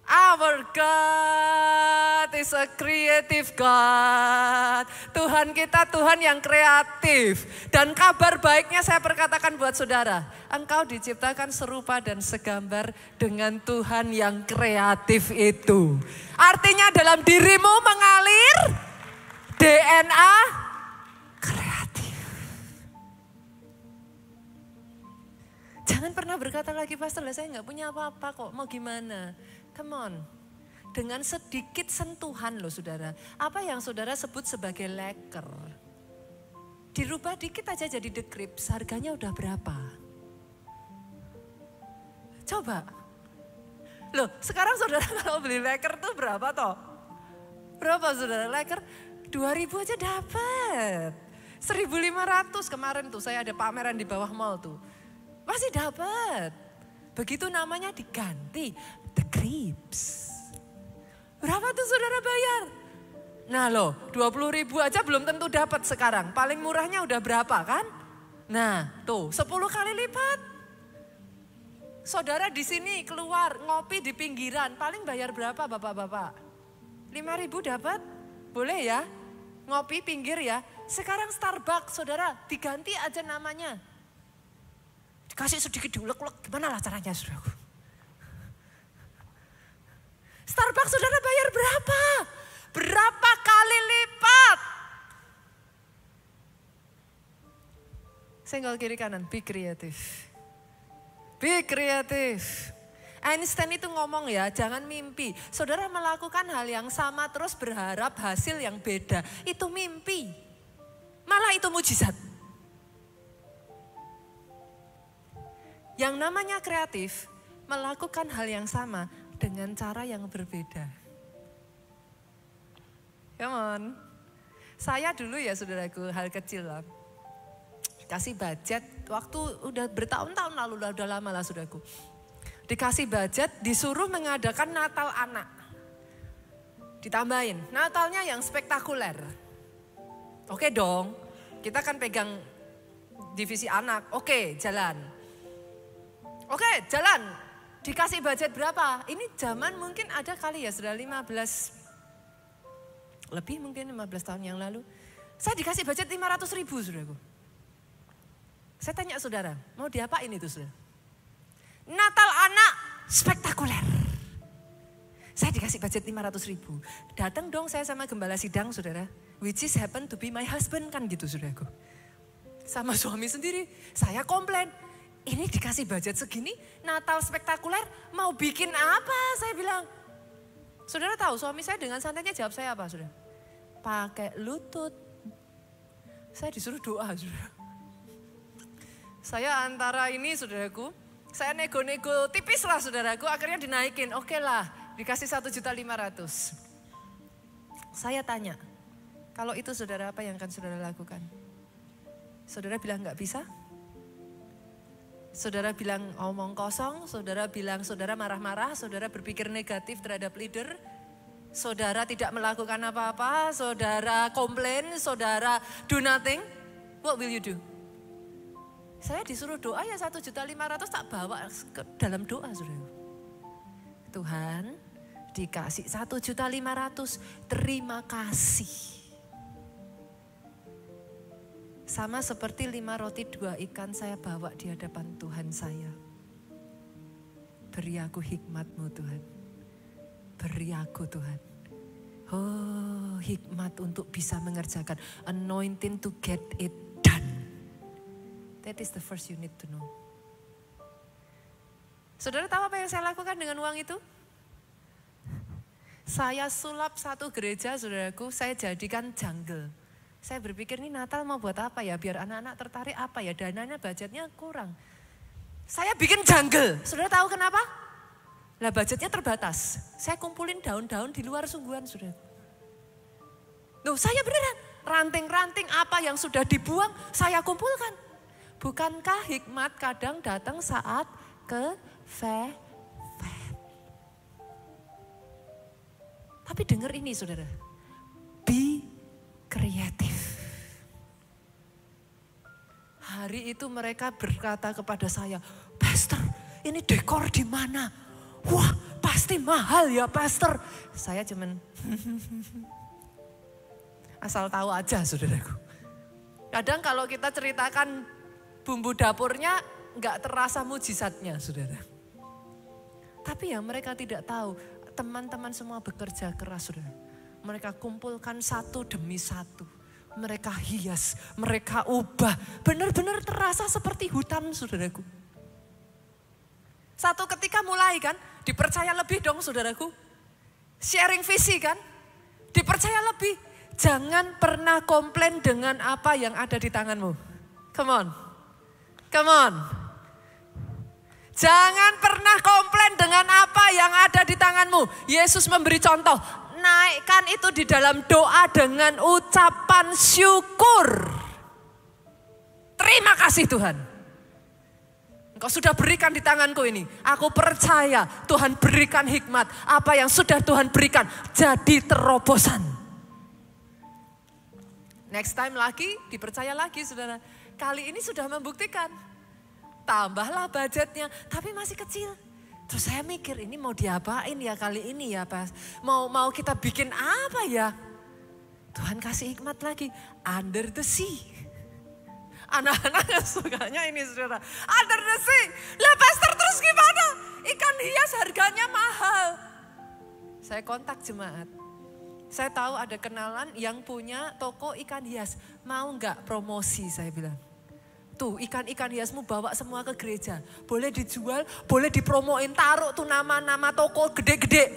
Our God is a creative God. Tuhan kita Tuhan yang kreatif. Dan kabar baiknya saya perkatakan buat saudara. Engkau diciptakan serupa dan segambar dengan Tuhan yang kreatif itu. Artinya dalam dirimu mengalir DNA kreatif. Jangan pernah berkata lagi, pastor, saya gak punya apa-apa kok, mau gimana? Come on, dengan sedikit sentuhan loh saudara. Apa yang saudara sebut sebagai leker. Dirubah dikit aja jadi The Crips, harganya udah berapa? Coba. Loh sekarang saudara kalau beli leker tuh berapa toh? Berapa saudara leker? 2.000 aja dapat. 1.500 kemarin tuh saya ada pameran di bawah mall tuh. Masih dapat. Begitu namanya diganti. The Crips. Berapa tuh saudara bayar? Nah loh 20.000 aja belum tentu dapat sekarang. Paling murahnya udah berapa kan? Nah tuh 10 kali lipat. Saudara di sini keluar ngopi di pinggiran. Paling bayar berapa bapak-bapak? 5.000 dapat? Boleh ya? Ngopi pinggir ya. Sekarang Starbucks saudara diganti aja namanya. Dikasih sedikit diulek-ulek. Gimana lah caranya saudara? Starbucks saudara bayar berapa? Berapa kali lipat? Senggol kiri kanan, be kreatif. Be kreatif. Einstein itu ngomong ya, jangan mimpi. Saudara melakukan hal yang sama terus berharap hasil yang beda. Itu mimpi. Malah itu mujizat. Yang namanya kreatif, melakukan hal yang sama dengan cara yang berbeda. Come on. Saya dulu ya saudaraku, hal kecil lah. Kasih budget, waktu udah bertahun-tahun lalu, udah lama lah saudaraku. Dikasih budget, disuruh mengadakan Natal anak. Ditambahin, Natalnya yang spektakuler. Oke dong, kita kan pegang divisi anak, oke jalan. Oke jalan. Dikasih budget berapa? Ini zaman mungkin ada kali ya sudah 15, lebih mungkin 15 tahun yang lalu. Saya dikasih budget 500.000 saudaraku. Saya tanya saudara, mau diapain itu saudara? Natal anak spektakuler. Saya dikasih budget 500.000. Datang dong saya sama gembala sidang saudara. Which is happen to be my husband kan gitu saudaraku. Sama suami sendiri, saya komplain. Ini dikasih budget segini, Natal spektakuler, mau bikin apa? Saya bilang, saudara tahu suami saya dengan santainya jawab saya apa saudara? Pakai lutut. Saya disuruh doa saudara. Saya antara ini saudaraku, saya nego-nego tipis lah saudaraku, akhirnya dinaikin. Oke lah, dikasih 1.500.000. Saya tanya, kalau itu saudara apa yang akan saudara lakukan? Saudara bilang gak bisa? Saudara bilang omong kosong, saudara bilang saudara marah-marah, saudara berpikir negatif terhadap leader, saudara tidak melakukan apa-apa, saudara komplain, saudara do nothing, what will you do? Saya disuruh doa ya 1.500.000 tak bawa ke dalam doa saudara. Tuhan dikasih 1.500.000, terima kasih. Sama seperti 5 roti 2 ikan saya bawa di hadapan Tuhan saya. Beri aku hikmat-Mu Tuhan. Beri aku Tuhan. Oh hikmat untuk bisa mengerjakan. Anointing to get it done. That is the first you need to know. Saudara tahu apa yang saya lakukan dengan uang itu? Saya sulap satu gereja saudaraku, saya jadikan jungle. Saya berpikir ini Natal mau buat apa ya, biar anak-anak tertarik apa ya, dananya budgetnya kurang. Saya bikin jungle, saudara tahu kenapa? Lah budgetnya terbatas, saya kumpulin daun-daun di luar sungguhan saudara. Loh saya beneran, ranting-ranting apa yang sudah dibuang saya kumpulkan. Bukankah hikmat kadang datang saat kefefet? Tapi dengar ini saudara, be kreatif. Hari itu mereka berkata kepada saya, Pastor, ini dekor di mana? Wah, pasti mahal ya, Pastor. Saya cuman asal tahu aja, saudaraku. Kadang kalau kita ceritakan bumbu dapurnya, nggak terasa mujizatnya, saudara. Tapi ya mereka tidak tahu, teman-teman semua bekerja keras, saudara. Mereka kumpulkan satu demi satu. Mereka hias, mereka ubah. Benar-benar terasa seperti hutan, saudaraku. Satu ketika mulai kan, dipercaya lebih dong, saudaraku. Sharing visi kan, dipercaya lebih. Jangan pernah komplain dengan apa yang ada di tanganmu. Come on, come on. Jangan pernah komplain dengan apa yang ada di tanganmu. Yesus memberi contoh. Naikkan itu di dalam doa dengan ucapan syukur. Terima kasih Tuhan. Engkau sudah berikan di tanganku ini. Aku percaya Tuhan berikan hikmat. Apa yang sudah Tuhan berikan jadi terobosan. Next time lagi, dipercaya lagi saudara. Kali ini sudah membuktikan. Tambahlah budgetnya, tapi masih kecil. Terus saya mikir ini mau diapain ya kali ini ya Pas. Mau kita bikin apa ya? Tuhan kasih hikmat lagi. Under the sea. Anak-anak sukanya ini saudara. Under the sea. Lah Pastor terus gimana? Ikan hias harganya mahal. Saya kontak jemaat. Saya tahu ada kenalan yang punya toko ikan hias. Mau nggak promosi saya bilang. Tuh ikan-ikan hiasmu bawa semua ke gereja. Boleh dijual, boleh dipromoin. Taruh tuh nama-nama toko gede-gede.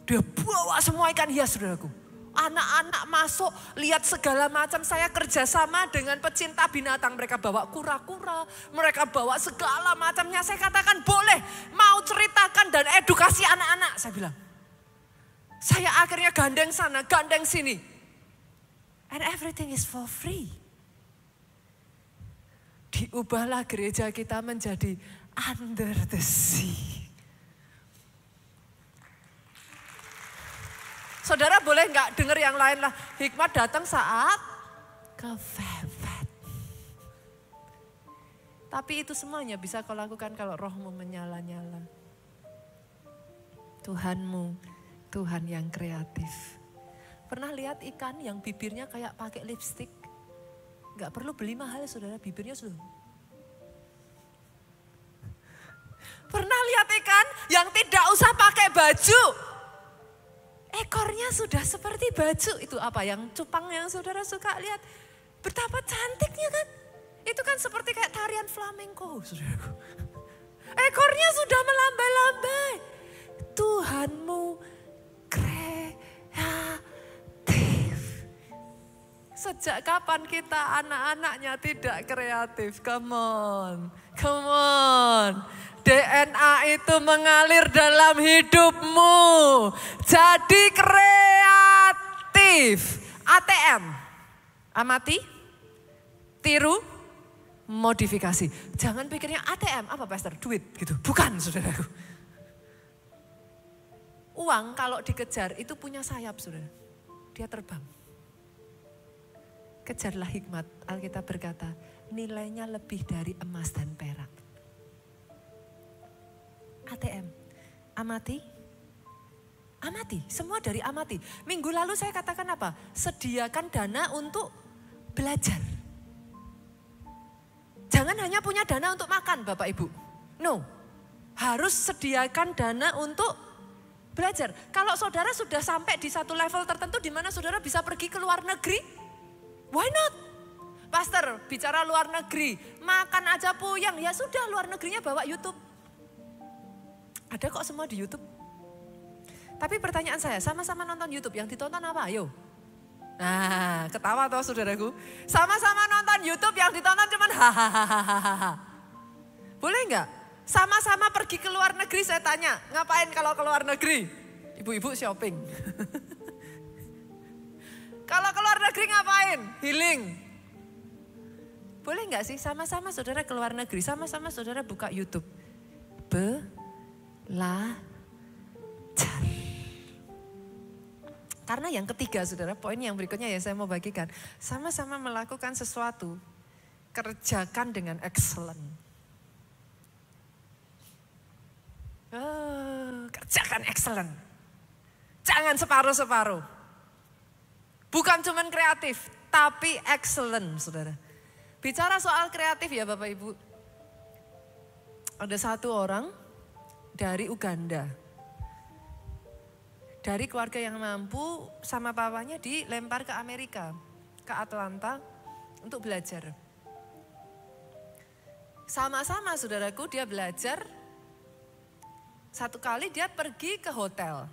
Dia bawa semua ikan hias saudaraku. Anak-anak masuk, lihat segala macam. Saya kerjasama dengan pecinta binatang. Mereka bawa kura-kura, mereka bawa segala macamnya. Saya katakan boleh, mau ceritakan dan edukasi anak-anak. Saya bilang, saya akhirnya gandeng sana, gandeng sini. And everything is for free. Diubahlah gereja kita menjadi under the sea. Saudara boleh nggak dengar yang lain lah. Hikmat datang saat kepepet. Tapi itu semuanya bisa kau lakukan kalau rohmu menyala-nyala. Tuhanmu, Tuhan yang kreatif. Pernah lihat ikan yang bibirnya kayak pakai lipstik? Gak perlu beli mahal saudara, bibirnya sudah. Pernah lihat ikan yang tidak usah pakai baju? Ekornya sudah seperti baju. Itu apa yang cupang yang saudara suka lihat? Betapa cantiknya kan? Itu kan seperti kayak tarian flamenco saudaraku. Ekornya sudah melambai-lambai. Tuhanmu sejak kapan kita anak-anaknya tidak kreatif? Come on, come on. DNA itu mengalir dalam hidupmu. Jadi kreatif. ATM, amati, tiru, modifikasi. Jangan pikirnya ATM, apa Pastor? Duit gitu. Bukan saudaraku. Uang kalau dikejar itu punya sayap saudara. Dia terbang. Kejarlah hikmat, Alkitab berkata, nilainya lebih dari emas dan perak. ATM, amati, amati, semua dari amati. Minggu lalu saya katakan apa? Sediakan dana untuk belajar. Jangan hanya punya dana untuk makan Bapak Ibu. No, harus sediakan dana untuk belajar. Kalau saudara sudah sampai di satu level tertentu di mana saudara bisa pergi ke luar negeri, why not? Pastor bicara luar negeri, makan aja puyang. Ya sudah luar negerinya bawa YouTube. Ada kok semua di YouTube. Tapi pertanyaan saya, sama-sama nonton YouTube, yang ditonton apa? Ayo. Nah, ketawa toh saudaraku. Sama-sama nonton YouTube, yang ditonton cuman hahaha. Boleh nggak? Sama-sama pergi ke luar negeri, saya tanya, ngapain kalau ke luar negeri? Ibu-ibu shopping. Kalau ke luar negeri ngapain? Healing. Boleh nggak sih sama-sama saudara ke luar negeri, sama-sama saudara buka YouTube. Belajar. Karena yang ketiga saudara, poin yang berikutnya ya saya mau bagikan. Sama-sama melakukan sesuatu kerjakan dengan excellent. Kerjakan excellent. Jangan separuh-separuh. Bukan cuman kreatif, tapi excellent, saudara. Bicara soal kreatif ya Bapak Ibu. Ada satu orang dari Uganda. Dari keluarga yang mampu, sama papanya dilempar ke Amerika, ke Atlanta untuk belajar. Sama-sama saudaraku dia belajar, satu kali dia pergi ke hotel.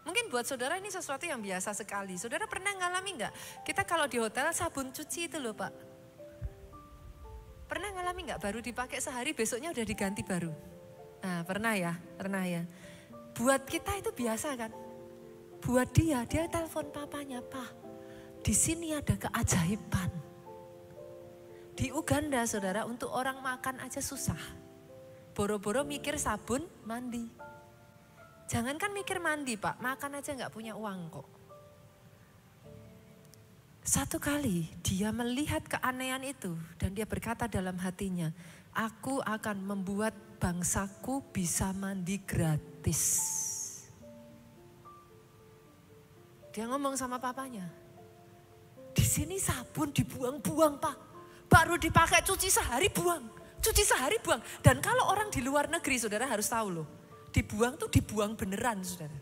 Mungkin buat saudara ini sesuatu yang biasa sekali. Saudara pernah ngalami enggak? Kita kalau di hotel sabun cuci itu loh Pak. Pernah ngalami enggak baru dipakai sehari besoknya udah diganti baru? Nah pernah ya. Buat kita itu biasa kan? Buat dia telepon papanya, Pak, di sini ada keajaiban. Di Uganda saudara untuk orang makan aja susah. Boro-boro mikir sabun mandi. Jangankan mikir mandi Pak, makan aja gak punya uang kok. Satu kali dia melihat keanehan itu dan dia berkata dalam hatinya, aku akan membuat bangsaku bisa mandi gratis. Dia ngomong sama papanya, di sini sabun dibuang-buang Pak, baru dipakai cuci sehari buang. Dan kalau orang di luar negeri saudara harus tahu loh, dibuang tuh dibuang beneran saudara.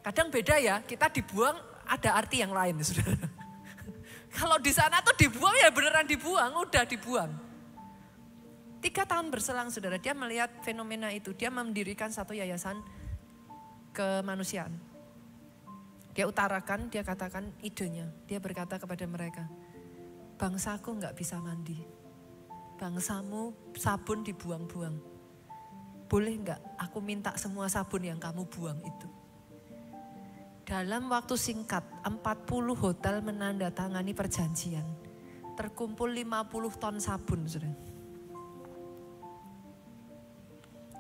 Kadang beda ya, kita dibuang ada arti yang lain saudara. Kalau di sana tuh dibuang ya beneran dibuang, udah dibuang. 3 tahun berselang saudara, dia melihat fenomena itu. Dia mendirikan satu yayasan kemanusiaan. Dia utarakan, dia katakan idenya. Dia berkata kepada mereka, bangsaku gak bisa mandi. Bangsamu sabun dibuang-buang. Boleh enggak aku minta semua sabun yang kamu buang itu. Dalam waktu singkat 40 hotel menandatangani perjanjian. Terkumpul 50 ton sabun saudara.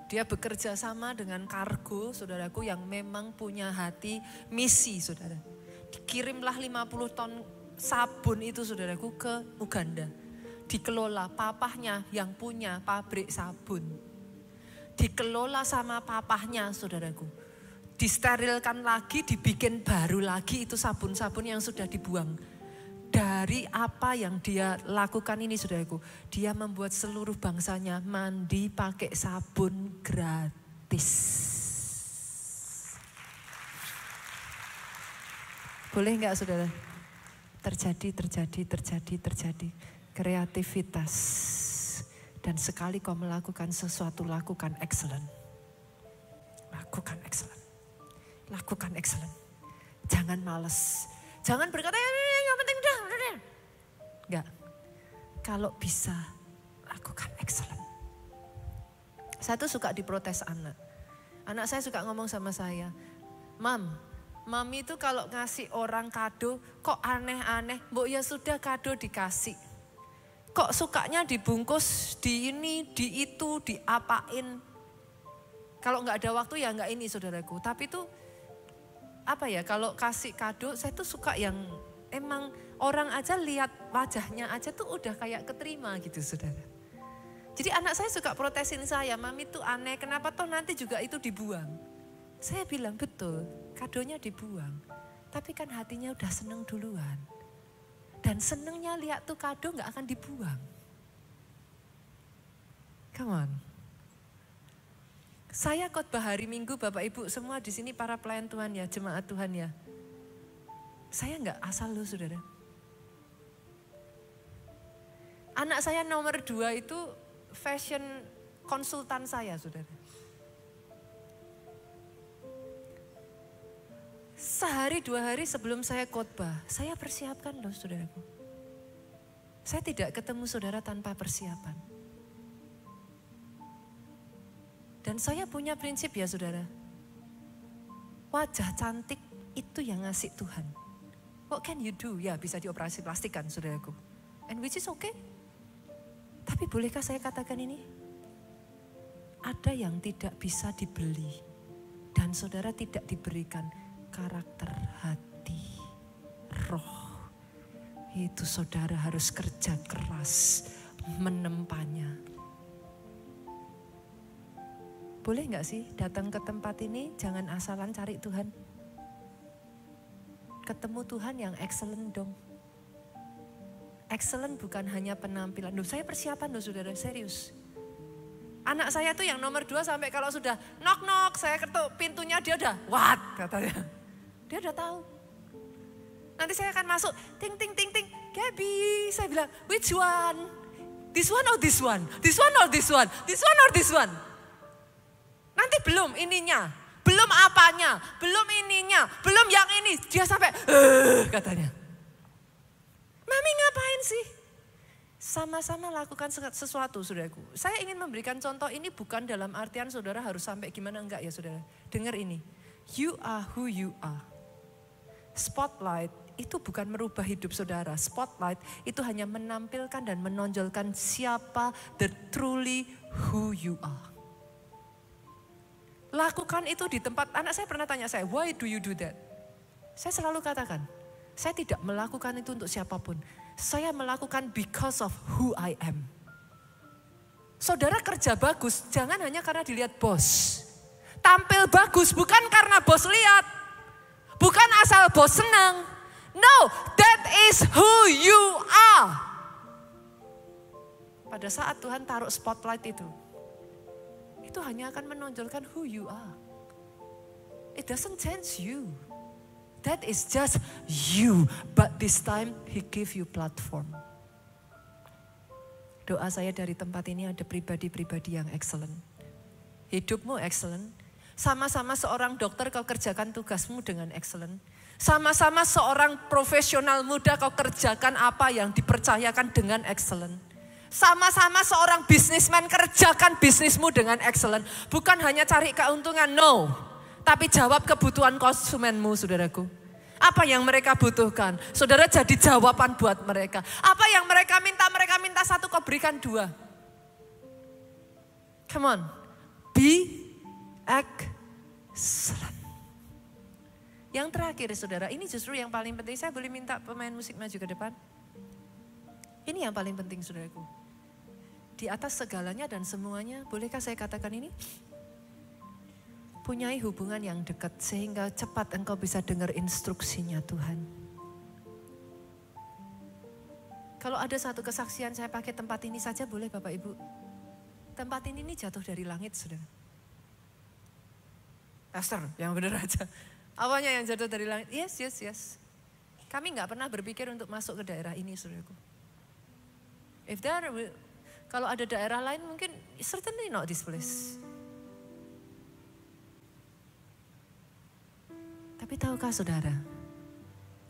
Dia bekerja sama dengan kargo saudaraku yang memang punya hati misi saudara. Dikirimlah 50 ton sabun itu saudaraku ke Uganda. Dikelola papahnya yang punya pabrik sabun. Dikelola sama papahnya saudaraku. Disterilkan lagi, dibikin baru lagi itu sabun-sabun yang sudah dibuang. Dari apa yang dia lakukan ini saudaraku. Dia membuat seluruh bangsanya mandi pakai sabun gratis. Boleh enggak saudara? Terjadi. Kreativitas. Dan sekali kau melakukan sesuatu, lakukan excellent. Lakukan excellent. Jangan malas. Jangan berkata, yang penting udah. Enggak. Kalau bisa, lakukan excellent. Saya tuh suka diprotes anak. Anak saya suka ngomong sama saya, Mami itu kalau ngasih orang kado, kok aneh-aneh. Mbok ya sudah kado dikasih. Kok sukanya dibungkus, di ini, di itu, diapain. Kalau nggak ada waktu ya nggak ini saudaraku. Tapi itu apa ya, kalau kasih kado saya tuh suka yang emang orang aja lihat wajahnya aja tuh udah kayak keterima gitu saudara. Jadi anak saya suka protesin saya, Mami tuh aneh, kenapa toh nanti juga itu dibuang. Saya bilang betul, kadonya dibuang. Tapi kan hatinya udah seneng duluan. Dan senengnya lihat tuh kado gak akan dibuang. Come on. Saya khotbah hari Minggu Bapak Ibu semua di sini para pelayan Tuhan ya, jemaat Tuhan ya. Saya gak asal loh saudara. Anak saya nomor 2 itu fashion konsultan saya saudara. Sehari 2 hari sebelum saya khotbah, saya persiapkan loh saudaraku. Saya tidak ketemu saudara tanpa persiapan. Dan saya punya prinsip ya saudara. Wajah cantik itu yang ngasih Tuhan. What can you do? Ya bisa dioperasi plastikan saudaraku. And which is okay. Tapi bolehkah saya katakan ini? Ada yang tidak bisa dibeli. Dan saudara tidak diberikan karakter hati, roh, itu saudara harus kerja keras menempanya. Boleh nggak sih datang ke tempat ini jangan asalan cari Tuhan. Ketemu Tuhan yang excellent dong. Excellent bukan hanya penampilan. Duh, saya persiapan loh saudara, serius. Anak saya tuh yang nomor 2 sampai kalau sudah knock-knock, saya ketuk pintunya dia udah, what katanya. Dia udah tahu. Nanti saya akan masuk, ting ting ting ting, Gaby. Saya bilang, which one? This one or this one? This one or this one? This one or this one? Nanti belum ininya, belum apanya, belum ininya, belum yang ini. Dia sampai, katanya. Mami ngapain sih? Sama-sama lakukan sesuatu, saudaraku. Saya ingin memberikan contoh ini bukan dalam artian saudara harus sampai gimana, enggak ya saudara. Dengar ini, you are who you are. Spotlight itu bukan merubah hidup saudara. Spotlight itu hanya menampilkan dan menonjolkan siapa the truly who you are. Lakukan itu di tempat, anak saya pernah tanya saya, why do you do that? Saya selalu katakan, saya tidak melakukan itu untuk siapapun. Saya melakukan because of who I am. Saudara kerja bagus, jangan hanya karena dilihat bos. Tampil bagus bukan karena bos lihat. Bukan asal bos senang. No, that is who you are. Pada saat Tuhan taruh spotlight itu hanya akan menonjolkan who you are. It doesn't change you. That is just you, but this time He give you platform. Doa saya dari tempat ini ada pribadi-pribadi yang excellent. Hidupmu excellent. Sama-sama seorang dokter kau kerjakan tugasmu dengan excellent. Sama-sama seorang profesional muda kau kerjakan apa yang dipercayakan dengan excellent. Sama-sama seorang bisnismen kerjakan bisnismu dengan excellent. Bukan hanya cari keuntungan, no. Tapi jawab kebutuhan konsumenmu, saudaraku. Apa yang mereka butuhkan, saudara jadi jawaban buat mereka. Apa yang mereka minta 1, kau berikan 2. Come on, be excellent. Yang terakhir saudara, ini justru yang paling penting. Saya boleh minta pemain musik maju ke depan? Ini yang paling penting saudaraku. Di atas segalanya dan semuanya, bolehkah saya katakan ini? Punyai hubungan yang dekat sehingga cepat engkau bisa dengar instruksinya Tuhan. Kalau ada satu kesaksian saya pakai tempat ini saja boleh Bapak Ibu. Tempat ini jatuh dari langit saudara. Pastor, yang benar aja. Apanya yang jatuh dari langit? Yes. Kami nggak pernah berpikir untuk masuk ke daerah ini saudaraku. Kalau ada daerah lain mungkin certainly not this place. Tapi tahukah saudara,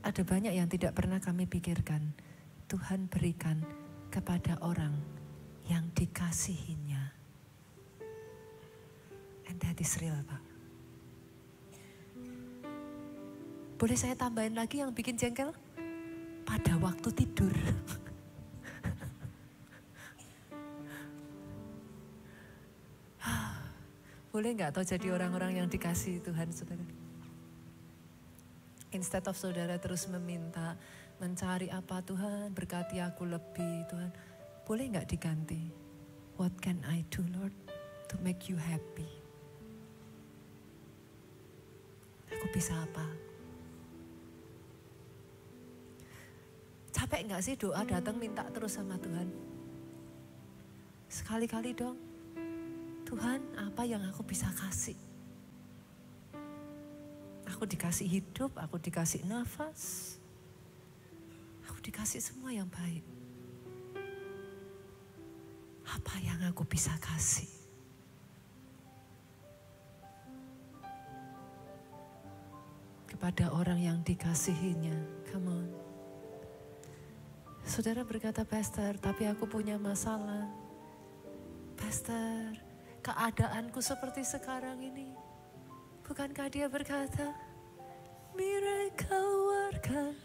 ada banyak yang tidak pernah kami pikirkan. Tuhan berikan kepada orang yang dikasihinya. And that is real Pak. Boleh saya tambahin lagi yang bikin jengkel? Pada waktu tidur. Boleh nggak atau jadi orang-orang yang dikasih Tuhan saudara? Instead of saudara terus meminta, mencari apa Tuhan, berkati aku lebih Tuhan. Boleh nggak diganti? What can I do Lord to make you happy? Aku bisa apa? Capek nggak sih doa datang minta terus sama Tuhan? Sekali-kali dong. Tuhan, apa yang aku bisa kasih? Aku dikasih hidup, aku dikasih nafas. Aku dikasih semua yang baik. Apa yang aku bisa kasih? Kepada orang yang dikasihinya. Come on. Saudara berkata, Pastor, tapi aku punya masalah. Pastor, keadaanku seperti sekarang ini. Bukankah dia berkata, miracle worker.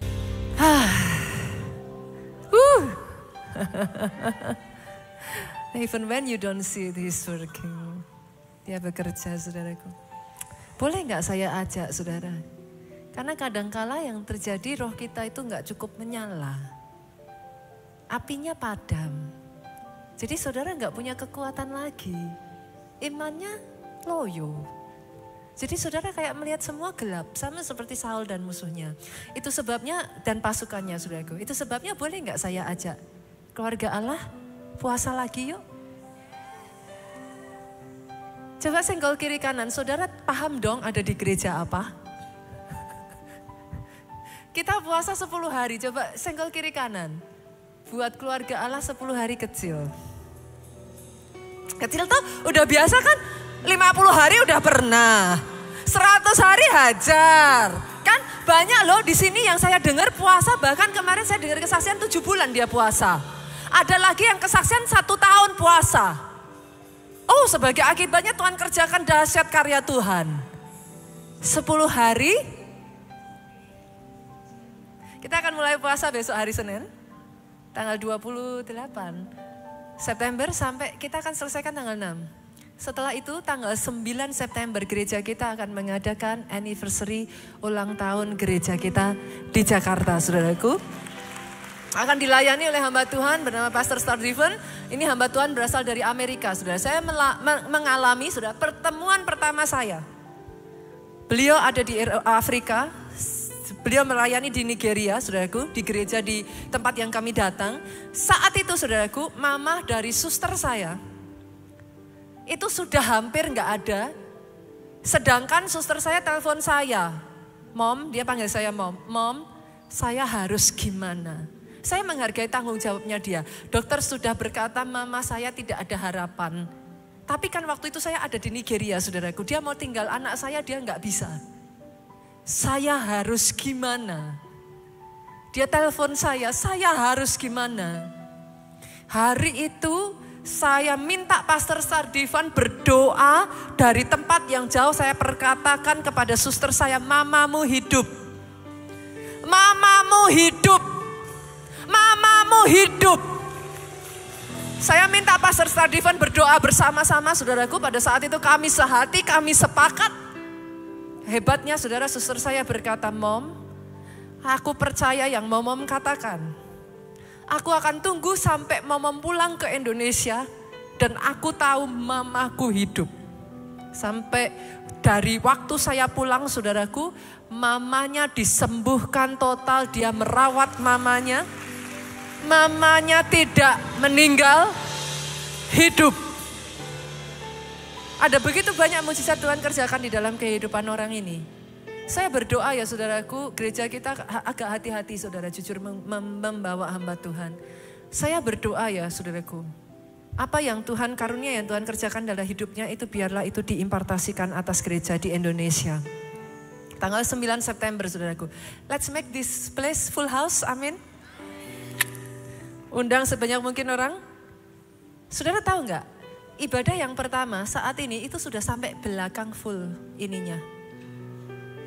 Even when you don't see it, he's working. Dia bekerja, saudaraku. Boleh nggak saya ajak, saudara? Karena kadangkala yang terjadi roh kita itu nggak cukup menyala. apinya padam. Jadi saudara nggak punya kekuatan lagi. Imannya loyo. Jadi saudara kayak melihat semua gelap. Sama seperti Saul dan musuhnya. Itu sebabnya dan pasukannya saudaraku. Itu sebabnya boleh nggak saya ajak keluarga Allah puasa lagi yuk. Coba senggol kiri kanan, saudara paham dong ada di gereja apa? Kita puasa 10 hari, coba senggol kiri kanan. Buat keluarga Allah 10 hari kecil. Kecil tuh udah biasa kan? 50 hari udah pernah. 100 hari hajar. Kan banyak loh di sini yang saya dengar puasa, bahkan kemarin saya dengar kesaksian 7 bulan dia puasa. Ada lagi yang kesaksian 1 tahun puasa. Oh, sebagai akibatnya Tuhan kerjakan dahsyat karya Tuhan. 10 hari. Kita akan mulai puasa besok hari Senin. Tanggal 28 September sampai kita akan selesaikan tanggal 6. Setelah itu tanggal 9 September gereja kita akan mengadakan anniversary ulang tahun gereja kita di Jakarta, saudaraku. Akan dilayani oleh hamba Tuhan bernama Pastor Stardriven. Ini hamba Tuhan berasal dari Amerika, saudara. Saya mengalami, saudara, pertemuan pertama saya. Beliau ada di Afrika, beliau melayani di Nigeria, saudaraku, di gereja di tempat yang kami datang. Saat itu, saudaraku, mama dari suster saya, itu sudah hampir nggak ada. Sedangkan suster saya telepon saya, Mom, dia panggil saya Mom. Mom, saya harus gimana? Saya menghargai tanggung jawabnya dia. Dokter sudah berkata mama saya tidak ada harapan. Tapi kan waktu itu saya ada di Nigeria, saudaraku. Dia mau tinggal anak saya, dia nggak bisa. Saya harus gimana? Dia telepon saya harus gimana? Hari itu saya minta Pastor Stardriven berdoa dari tempat yang jauh. Saya perkatakan kepada suster saya, mamamu hidup. Mamamu hidup. Mamamu hidup. Saya minta Pastor Stardriven berdoa bersama-sama, saudaraku. Pada saat itu kami sehati, kami sepakat. Hebatnya saudara, suster saya berkata, Mom, aku percaya yang Mom katakan. Aku akan tunggu sampai Mom pulang ke Indonesia dan aku tahu mamaku hidup. Sampai dari waktu saya pulang, saudaraku, mamanya disembuhkan total, dia merawat mamanya. Mamanya tidak meninggal, hidup. Ada begitu banyak mujizat Tuhan kerjakan di dalam kehidupan orang ini. Saya berdoa ya saudaraku, gereja kita agak hati-hati saudara, jujur membawa hamba Tuhan. Saya berdoa ya saudaraku, apa yang Tuhan karunia, yang Tuhan kerjakan dalam hidupnya itu biarlah itu diimpartasikan atas gereja di Indonesia. Tanggal 9 September saudaraku. Let's make this place full house, amin. Undang sebanyak mungkin orang. Saudara tahu nggak? Ibadah yang pertama saat ini itu sudah sampai belakang full ininya.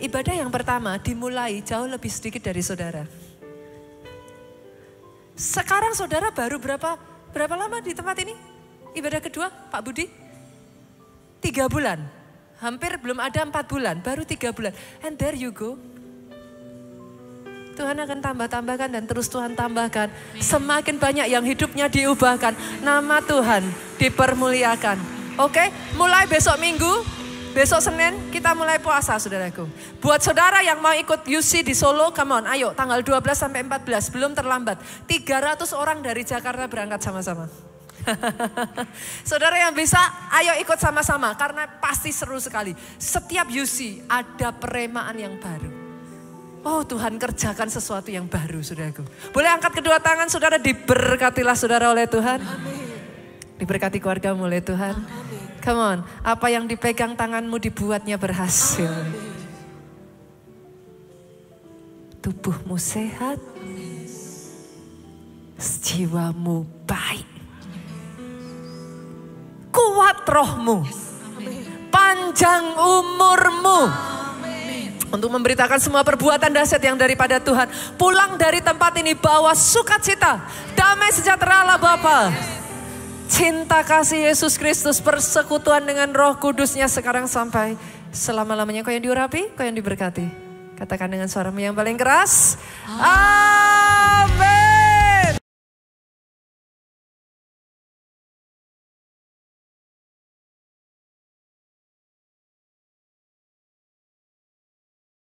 Ibadah yang pertama dimulai jauh lebih sedikit dari saudara. Sekarang saudara baru berapa lama di tempat ini? Ibadah kedua Pak Budi? 3 bulan. Hampir belum ada 4 bulan, baru 3 bulan. And there you go. Tuhan akan tambahkan dan terus Tuhan tambahkan. Semakin banyak yang hidupnya diubahkan. Nama Tuhan dipermuliakan. Oke, mulai besok Minggu, besok Senin kita mulai puasa saudaraku. Buat saudara yang mau ikut UC di Solo, come on, ayo tanggal 12 sampai 14, belum terlambat. 300 orang dari Jakarta berangkat sama-sama. Saudara yang bisa, ayo ikut sama-sama karena pasti seru sekali. Setiap UC ada peremaan yang baru. Oh Tuhan kerjakan sesuatu yang baru saudaraku. Boleh angkat kedua tangan saudara, diberkatilah saudara oleh Tuhan. Amin. Diberkati keluargamu oleh Tuhan. Amin. Come on, apa yang dipegang tanganmu dibuatnya berhasil. Amin. Tubuhmu sehat. Amin. Jiwamu baik. Kuat rohmu. Amin. Panjang umurmu. Untuk memberitakan semua perbuatan dahsyat yang daripada Tuhan. Pulang dari tempat ini bawa sukacita, damai sejahtera Allah Bapa. Cinta kasih Yesus Kristus, persekutuan dengan Roh Kudusnya sekarang sampai selama-lamanya. Kau yang diurapi, kau yang diberkati. Katakan dengan suaramu yang paling keras.